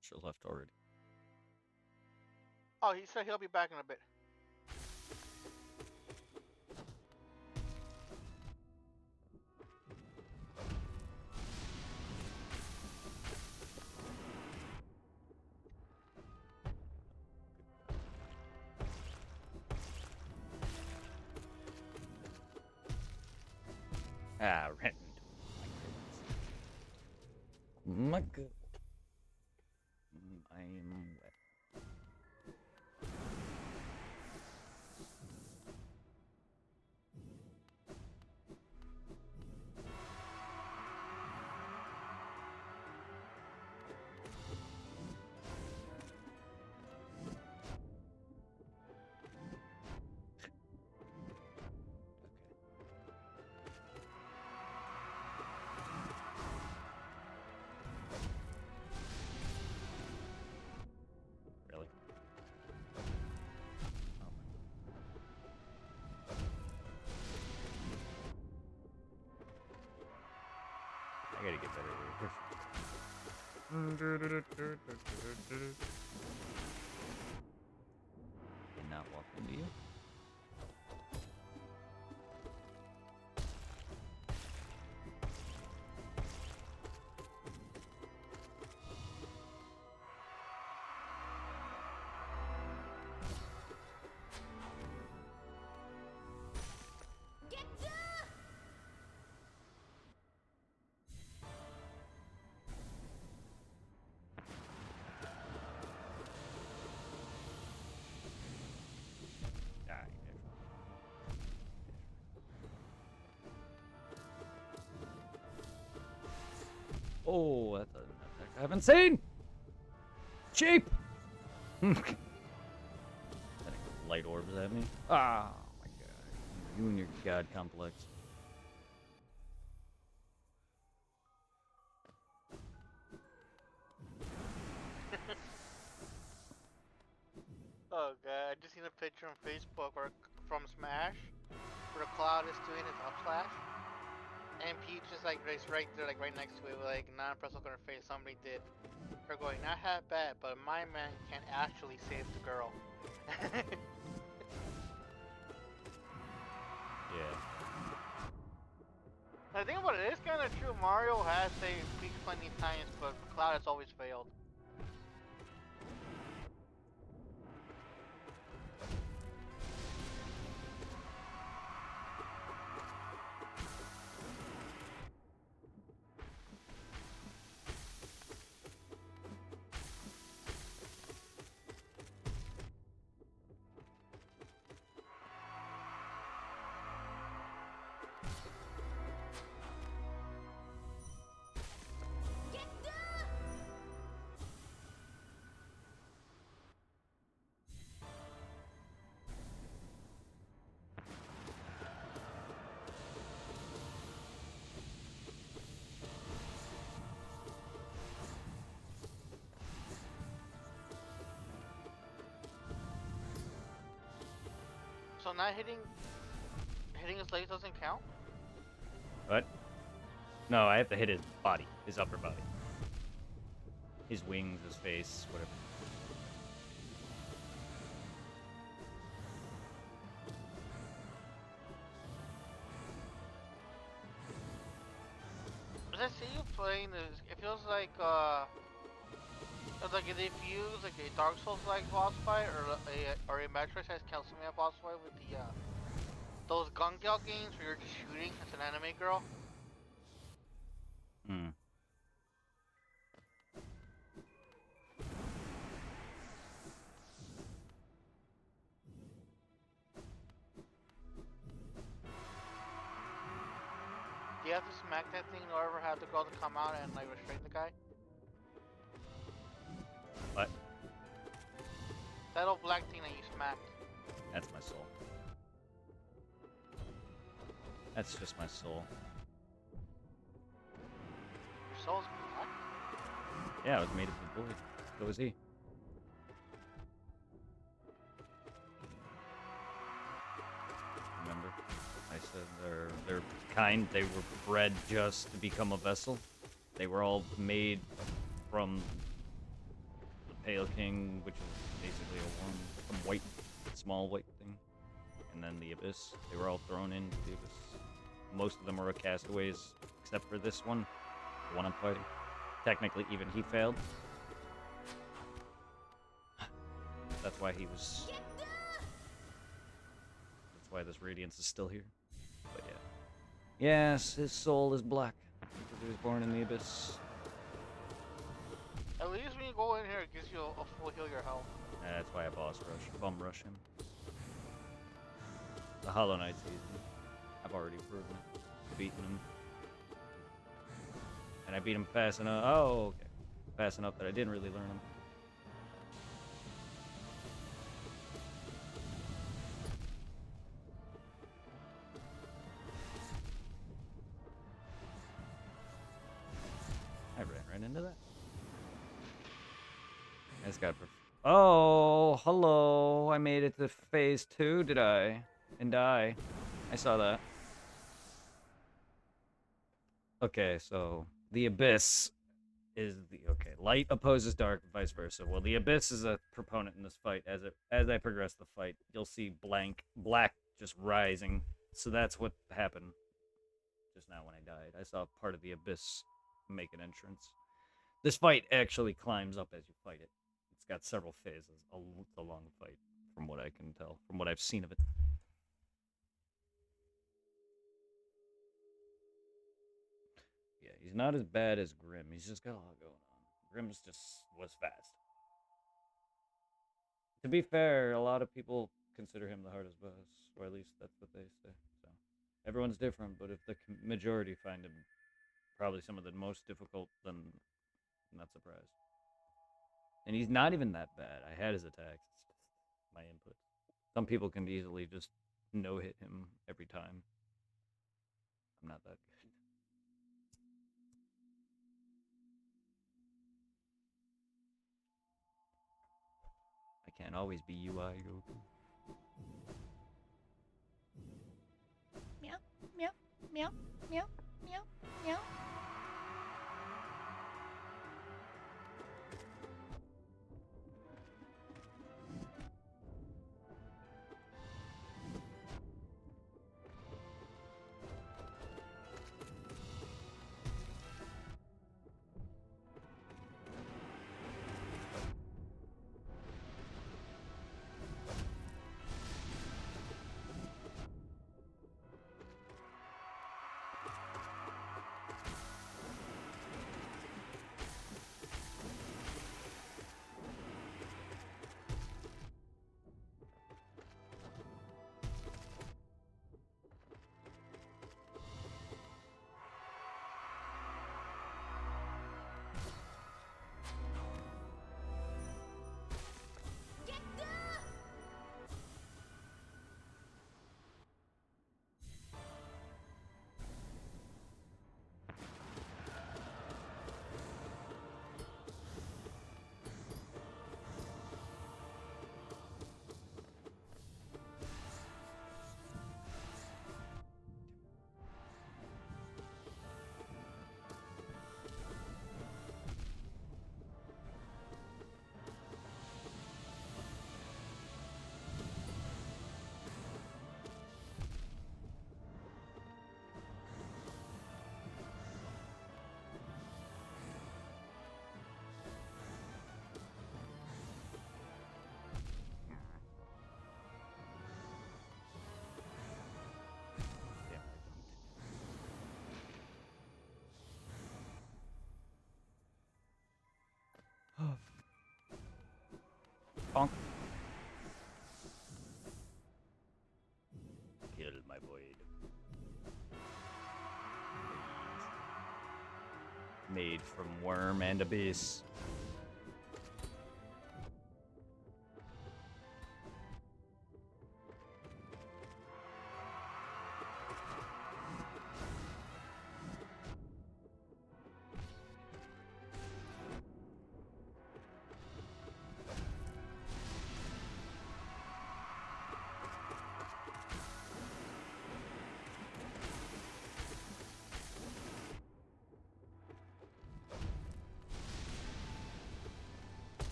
Should left already. Oh, he said he'll be back in a bit. Ah, ran into it. My goodness. I am wet. Really? Oh I gotta get better here. Did not walk into you. Ah, you did. Oh, that's an attack I haven't seen! Cheap! Sending light orbs at me. Ah, oh my god. You and your god complex. Oh god, I just seen a picture on Facebook from Smash where Cloud is doing his up slash. And Peach is like right there, like right next to it, with like not impressed look on her face. Somebody did. Her going, not half bad, but my man can actually save the girl. Yeah. I think about it is kind of true. Mario has saved Peach plenty of times, but Cloud has always failed. So not hitting his legs doesn't count? What? No, I have to hit his body, his upper body. His wings, his face, whatever. As I see you playing this, it feels like if you use like a Dark Souls like boss fight or a Metroid has Castlevania boss fight with the those Gun Gal games where you're just shooting as an anime girl. Hmm. Do you have to smack that thing in order for the girl to come out and like restrain the guy? What? That old black thing that you smacked. That's my soul. That's just my soul. Your soul's black? Yeah, I was made of the void. So was he. Remember? I said they're kind. They were bred just to become a vessel. They were all made from the Pale King, which is basically some white, small white thing. And then the Abyss. They were all thrown into the Abyss. Most of them are castaways, except for this one, the one I'm fighting. Technically, even he failed. That's why he was... That's why this Radiance is still here. But yeah. Yes, his soul is black because he was born in the abyss. At least when you go in here, it gives you a full heal your health. And that's why I bum rush him. The Hollow Knight's easy. I've already proven it. Beaten him. And I beat him fast enough. Oh, okay. Fast enough that I didn't really learn him. I ran right into that. I just got. Oh, hello. I made it to phase 2, did I? And die. I saw that. Okay, so the Abyss is the light opposes dark, vice versa. Well, the Abyss is a proponent in this fight. As I progress the fight, you'll see black just rising. So that's what happened just now when I died. I saw part of the Abyss make an entrance. This fight actually climbs up as you fight it. It's got several phases. It's a long fight, from what I can tell, from what I've seen of it. Yeah, he's not as bad as Grim. He's just got a lot going on. Grim's just was fast. To be fair, a lot of people consider him the hardest boss, or at least that's what they say. So everyone's different, but if the majority find him probably some of the most difficult, then I'm not surprised. And he's not even that bad. I had his attacks. It's just my input. Some people can easily just no-hit him every time. I'm not that good. I can't always be UI Goku. Meow, meow, meow, meow, meow, meow. Bonk. Kill my void. Made from worm and abyss.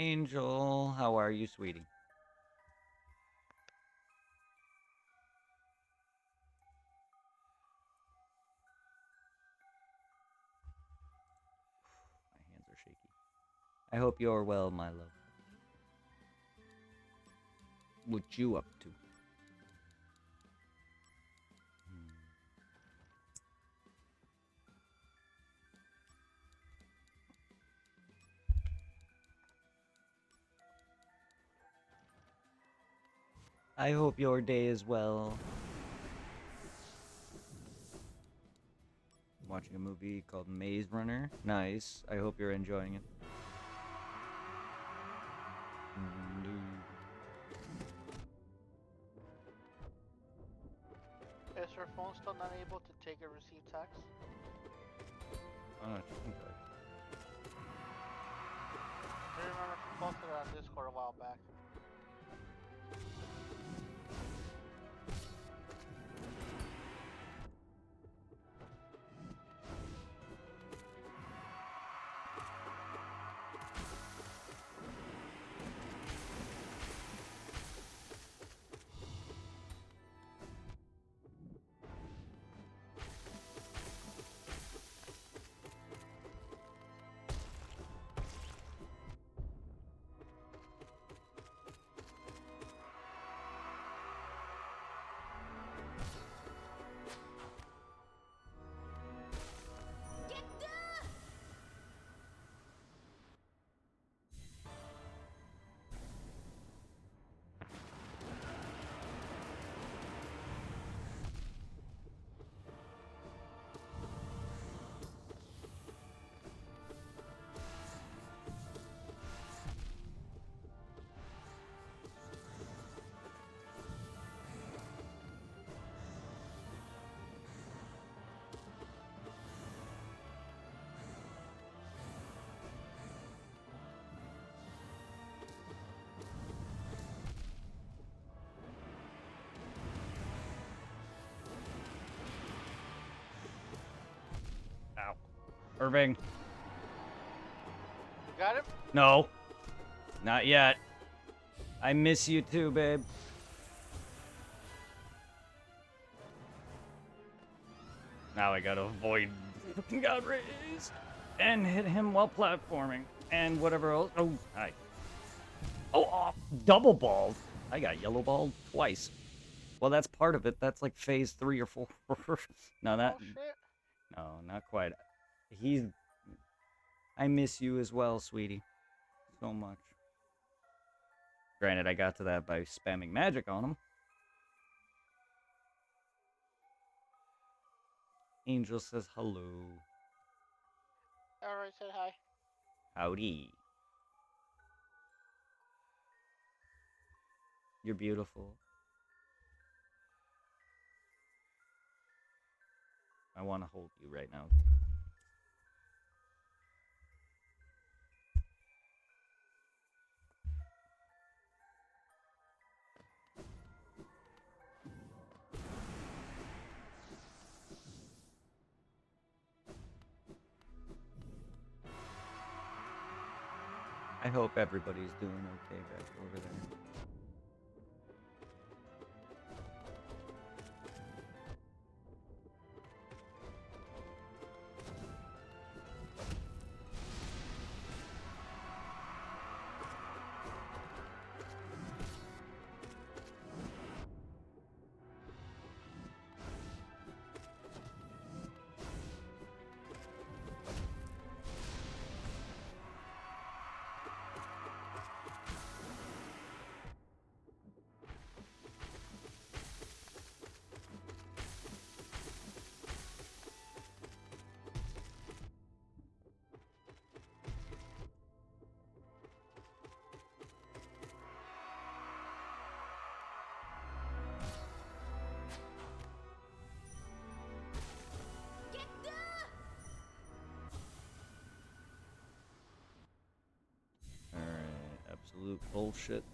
Angel, how are you, sweetie? My hands are shaky. I hope you're well, my love. What you up to? I hope your day is well. Watching a movie called Maze Runner. Nice. I hope you're enjoying it. Is her phone still not able to take and receive text? Oh, chicken text. I remember she posted it on Discord a while back. Ow. Irving. You got him? No. Not yet. I miss you too, babe. Now I gotta avoid fucking God rays and hit him while platforming and whatever else. Oh, hi. Oh, double balled. I got yellow balled twice. Well, that's part of it. That's like phase 3 or 4. No, that. Oh shit. No, not quite. He's. I miss you as well, sweetie. So much. Granted, I got to that by spamming magic on him. Angel says hello. Alright, said hi. Howdy. You're beautiful. I want to hold you right now. I hope everybody's doing okay back over there. Alright, absolute bullshit.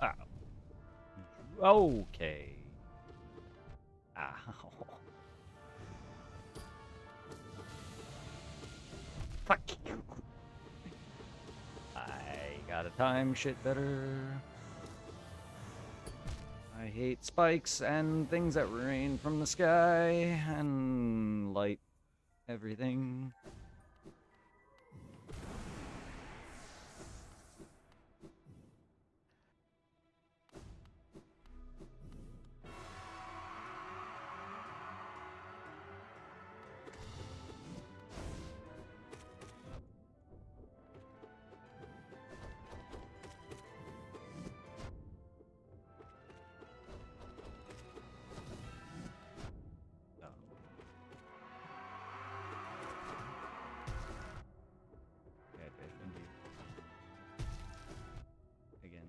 Ah. Okay. Fuck you. I gotta time shit better. I hate spikes and things that rain from the sky and light everything. Oh. Yeah, definitely. Again,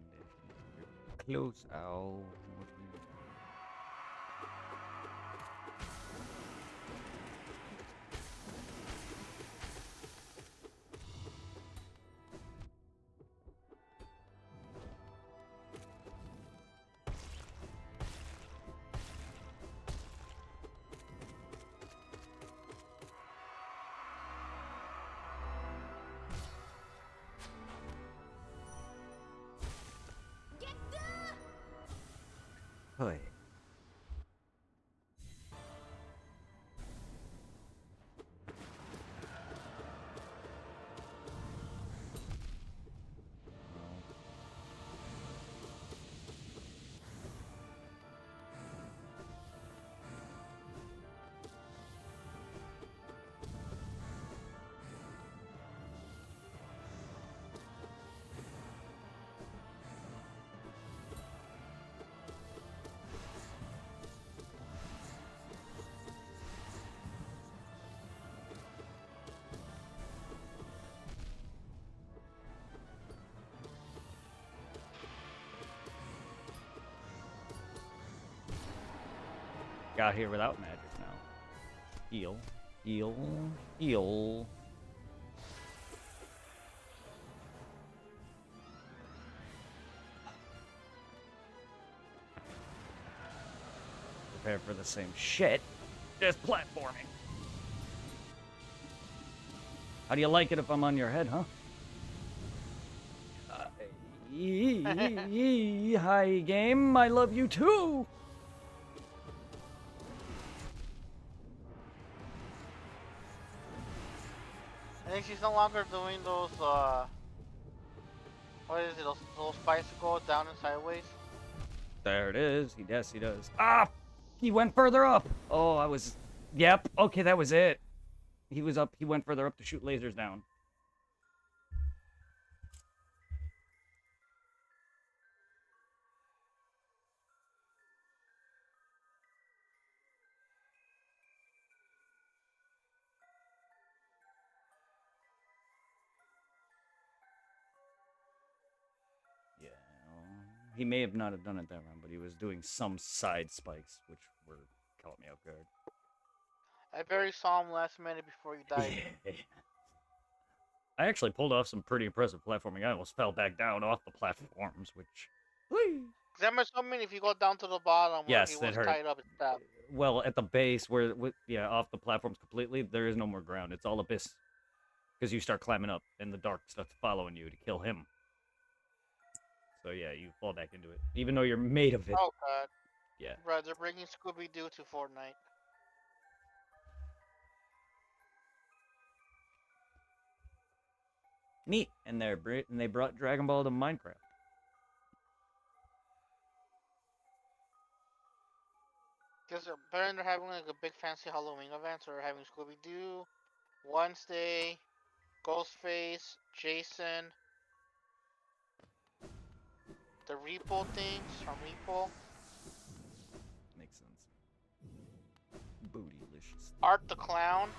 definitely. Close out. Hey. Got here without magic now. Heal, heal, heal. Prepare for the same shit. Just platforming. How do you like it if I'm on your head, huh? Hi, game. I love you too. I think she's no longer doing those, what is it, those spikes that go down and sideways? There it is. Yes, he does. Ah! He went further up. Oh, I was... Yep. Okay, that was it. He was up. He went further up to shoot lasers down. Yeah. He may have not have done it that round, but he was doing some side spikes, which were caught me off guard. I barely saw him last minute before he died. I actually pulled off some pretty impressive platforming. I almost fell back down off the platforms, which... Whee! Because I'm assuming if you go down to the bottom where Yes, he that was hurt. tied up, it's that. Well, at the base, where, yeah, off the platforms completely, there is no more ground. It's all abyss. Because you start climbing up, and the dark starts following you to kill him. So yeah, you fall back into it. Even though you're made of it. Oh god. Yeah. Bro, they're bringing Scooby-Doo to Fortnite. Neat. And they brought Dragon Ball to Minecraft. Because apparently they're having like a big fancy Halloween event, so they're having Scooby-Doo, Wednesday, Ghostface, Jason, the Repo things from Repo, Makes sense. Bootylicious. Art the Clown.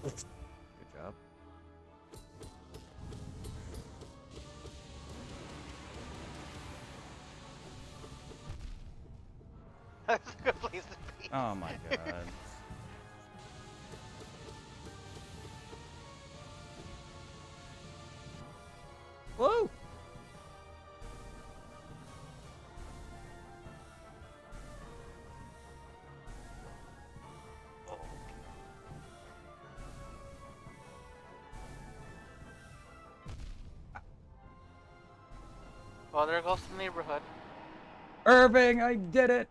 Good job. That's a good place to be. Oh my god. Whoa! Well, there goes the neighborhood. Irving, I did it!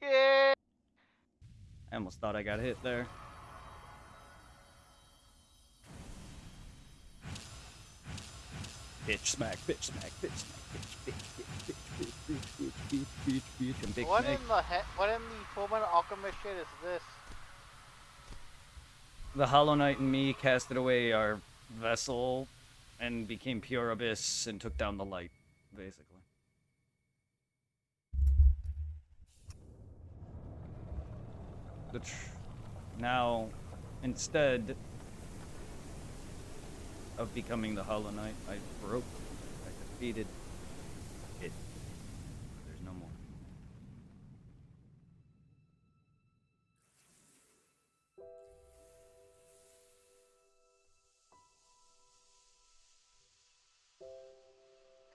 Yeah. I almost thought I got hit there. Bitch smack, bitch smack, bitch smack, bitch, bitch, and big What snake. in the heck? What in the Fullmetal Alchemist shit is this? The Hollow Knight and me casted away our vessel and became pure abyss and took down the light, basically. Now, instead of becoming the Hollow Knight, I broke, I defeated it. There's no more.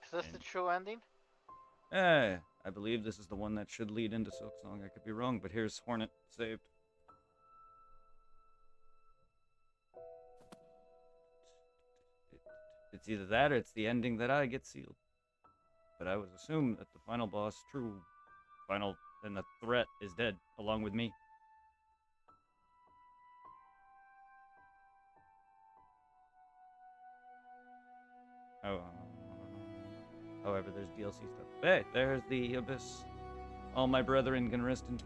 Is this the true ending? I believe this is the one that should lead into Silksong. I could be wrong, but here's Hornet saved. It's either that or it's the ending that I get sealed. But I would assume that the final boss, and the threat is dead, along with me. Oh, however, there's DLC stuff. Hey, there's the Abyss. All my brethren can rest in peace.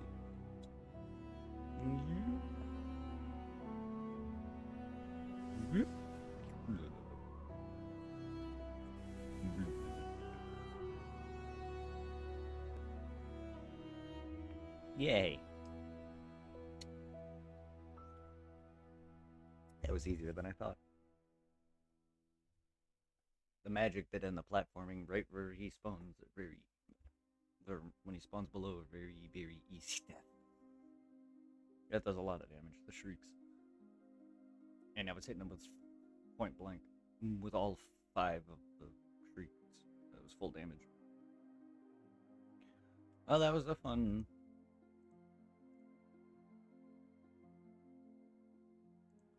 Yay. That was easier than I thought. The magic bit and the platforming right where he spawns or when he spawns below, very, very easy stuff. That does a lot of damage, the shrieks. And I was hitting them with point blank with all 5 of the shrieks. That was full damage. Oh, that was a fun.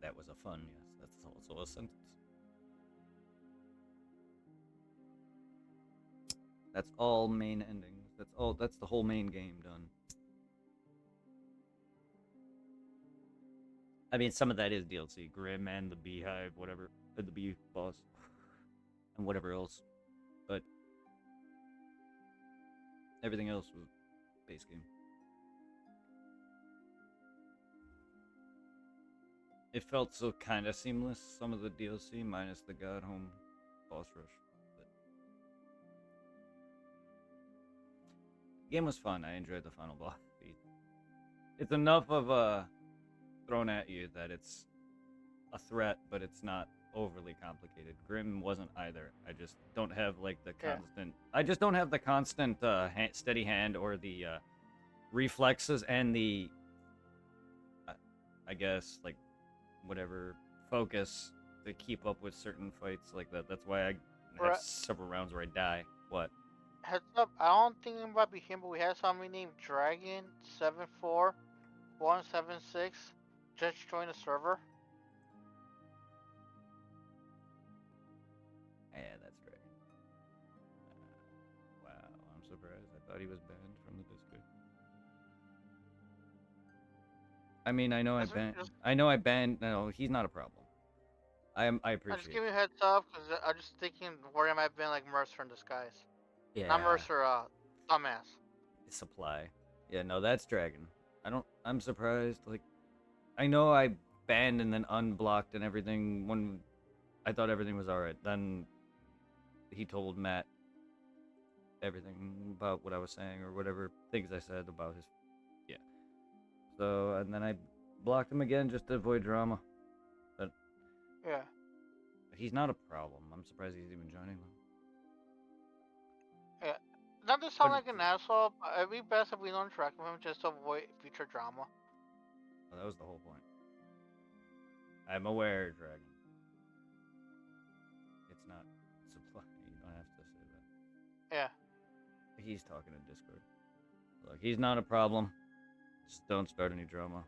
That was a fun, yes. That's also a sentence. That's all main endings. That's the whole main game done. I mean, some of that is DLC. Grim and the Beehive, whatever. The Bee boss. And whatever else. But everything else was base game. It felt so kind of seamless, some of the DLC, minus the God Home boss rush. But the game was fun. I enjoyed the final boss beat. It's enough of thrown at you that it's a threat, but it's not overly complicated. Grim wasn't either. I just don't have like the constant. I just don't have the constant steady hand or the reflexes and the I guess like whatever focus to keep up with certain fights like that. That's why I have several rounds where I die. What? Heads up, I don't think it might be him, but we have somebody named Dragon74176 just joined the server. Yeah, that's great. Wow, I'm surprised. I thought he was banned from the Discord. I mean, I know I banned. No, he's not a problem. I appreciate. I just give you a heads up because I'm just thinking where I might have been like Mercer in disguise. Yeah. Not Mercer, dumbass. Supply. Yeah, no, that's Dragon. I'm surprised. Like, I know I banned and then unblocked and everything when I thought everything was alright. Then he told Matt everything about what I was saying or whatever things I said about his. Yeah. So, and then I blocked him again just to avoid drama. Yeah. He's not a problem. I'm surprised he's even joining them. Not to sound But- like an asshole, but it'd be best if we don't interact with him just to avoid future drama. Well, that was the whole point. I'm aware, Dragon. It's not supply. You don't have to say that. Yeah. He's talking in Discord. Look, he's not a problem. Just don't start any drama.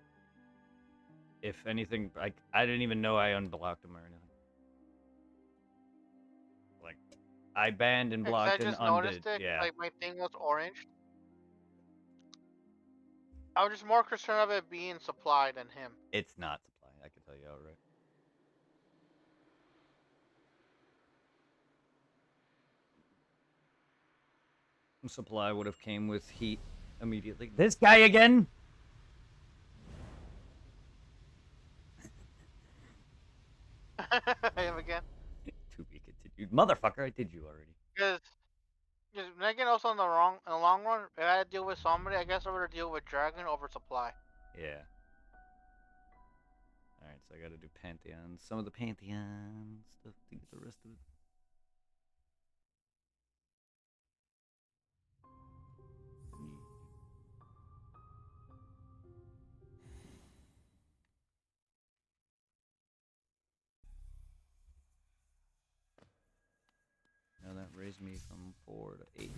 If anything, I didn't even know I unblocked him or anything. Like, I banned and 'Cause blocked I and just undid. noticed it, Yeah. like my thing was orange. I was just more concerned of it being supply than him. It's not supply. I can tell you outright. Supply would have came with heat immediately. This guy again? Him again. To be continued. Motherfucker, I did you already. Because Megan also in the long run, if I had to deal with somebody, I guess I would have deal with Dragon over supply. Yeah. Alright, so I gotta do Pantheon. Some of the Pantheon stuff to get the rest of it. Now that raised me from 4 to 8.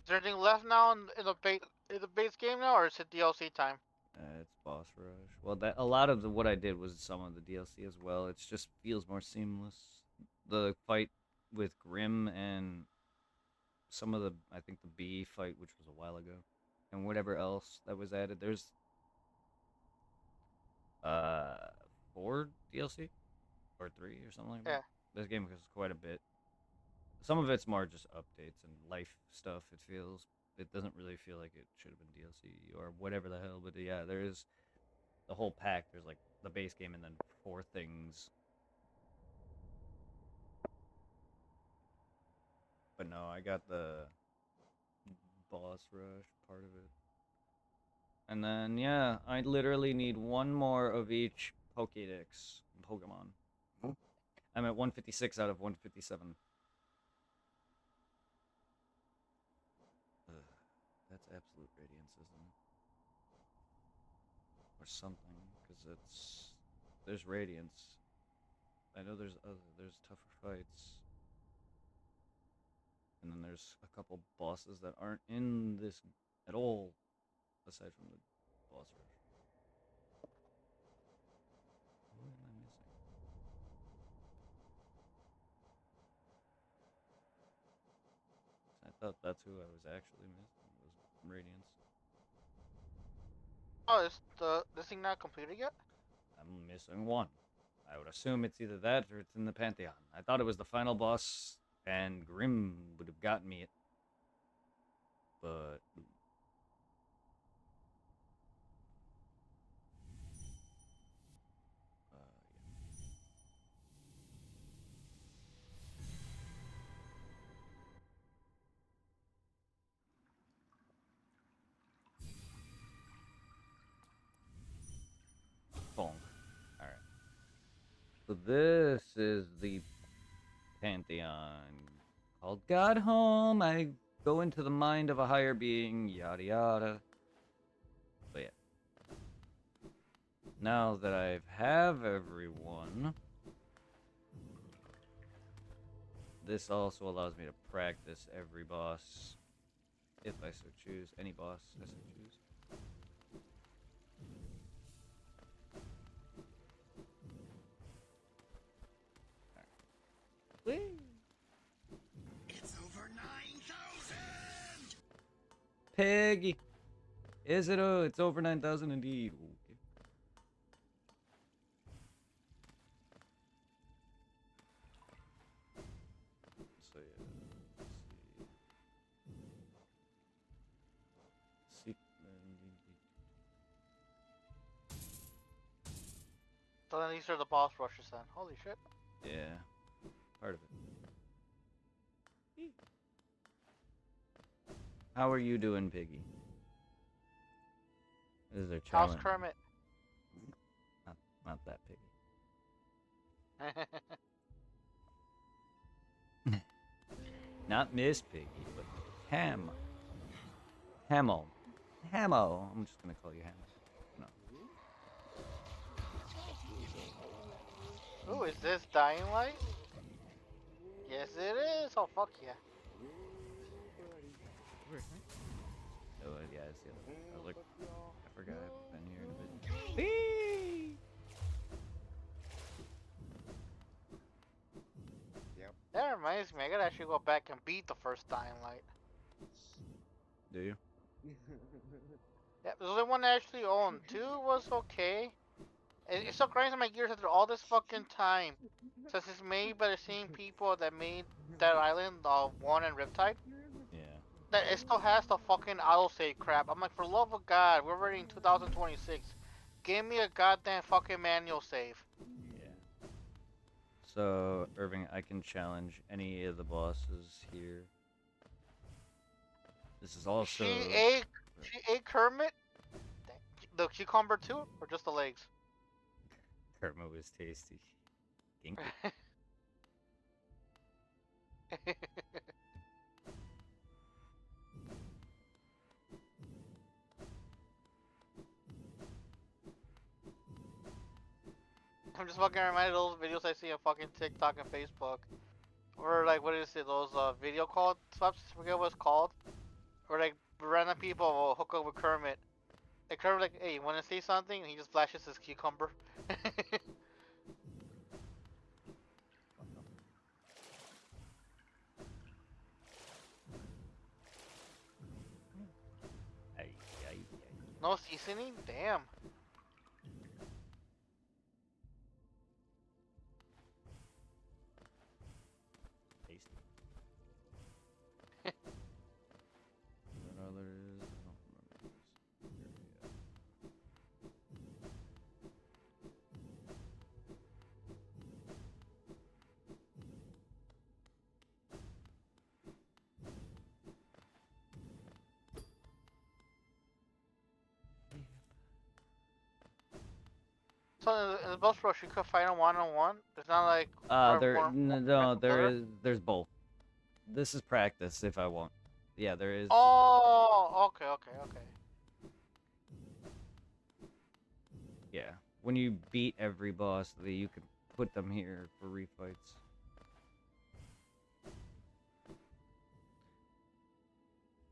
Is there anything left now in the base game now, or is it DLC time? It's boss rush. Well, that a lot of what I did was some of the DLC as well. It just feels more seamless. The fight with Grim and some of the, I think the B fight, which was a while ago, and whatever else that was added. There's 4 DLC or 3 or something like that. Yeah. This game has quite a bit. Some of it's more just updates and life stuff. It feels. It doesn't really feel like it should have been DLC or whatever the hell. But yeah, there is the whole pack. There's like the base game and then 4 things. But no, I got the boss rush part of it. And then yeah, I literally need one more of each Pokédex Pokemon. Huh? I'm at 156 out of 157. That's absolute radiance, isn't it? Or something, because there's radiance. I know there's tougher fights. And then there's a couple bosses that aren't in this at all, aside from the boss rush. What am I missing? I thought that's who I was actually missing, was Radiance. Oh, is this thing not completed yet? I'm missing one. I would assume it's either that or it's in the Pantheon. I thought it was the final boss, and Grim would have gotten me it. But bonk. Alright. So this is the Pantheon called God Home. I go into the mind of a higher being, yada yada. But yeah. Now that I have everyone, this also allows me to practice every boss, if I so choose. Any boss I so choose. Whee! It's over 9,000! Peggy! Is it? Oh, it's over 9,000 indeed. Okay. So yeah, let's see. So then these are the boss rushes then. Holy shit. Yeah, part of it. How are you doing, Piggy? This is a How's challenge. Kermit? Not that Piggy. Not Miss Piggy, but Hamo. Hamo. I'm just gonna call you Hamo. No. Ooh, is this Dying Light? Yes, it is. Oh, fuck yeah. Oh, yeah, I see it. I was like, I forgot I've been here in a bit. Whee! That reminds me, I gotta actually go back and beat the first Dying Light. Do you? Yeah, the only one I actually owned. 2 was okay. It still grinds on my gears after all this fucking time. Since it's made by the same people that made Dead Island, 1 and Riptide. Yeah. That it still has the fucking autosave crap. I'm like, for love of God, we're already in 2026. Give me a goddamn fucking manual save. Yeah. So, Irving, I can challenge any of the bosses here. This is also... She ate Kermit? The cucumber too? Or just the legs? Kermit was tasty. Gink. I'm just fucking reminded of those videos I see on fucking TikTok and Facebook. Or like, what is it, those video call swaps? I forget what it's called. Or like, random people will hook up with Kermit. And Kermit like, hey, you wanna say something? And he just flashes his cucumber. Ay, ay, ay. No seasoning? Damn. Tasty. What others? I don't remember this area. So in the boss rush, you could fight them one-on-one? It's not like... There's both. This is practice if I want. Yeah, there is. Oh, okay. Yeah. When you beat every boss, you can put them here for refights.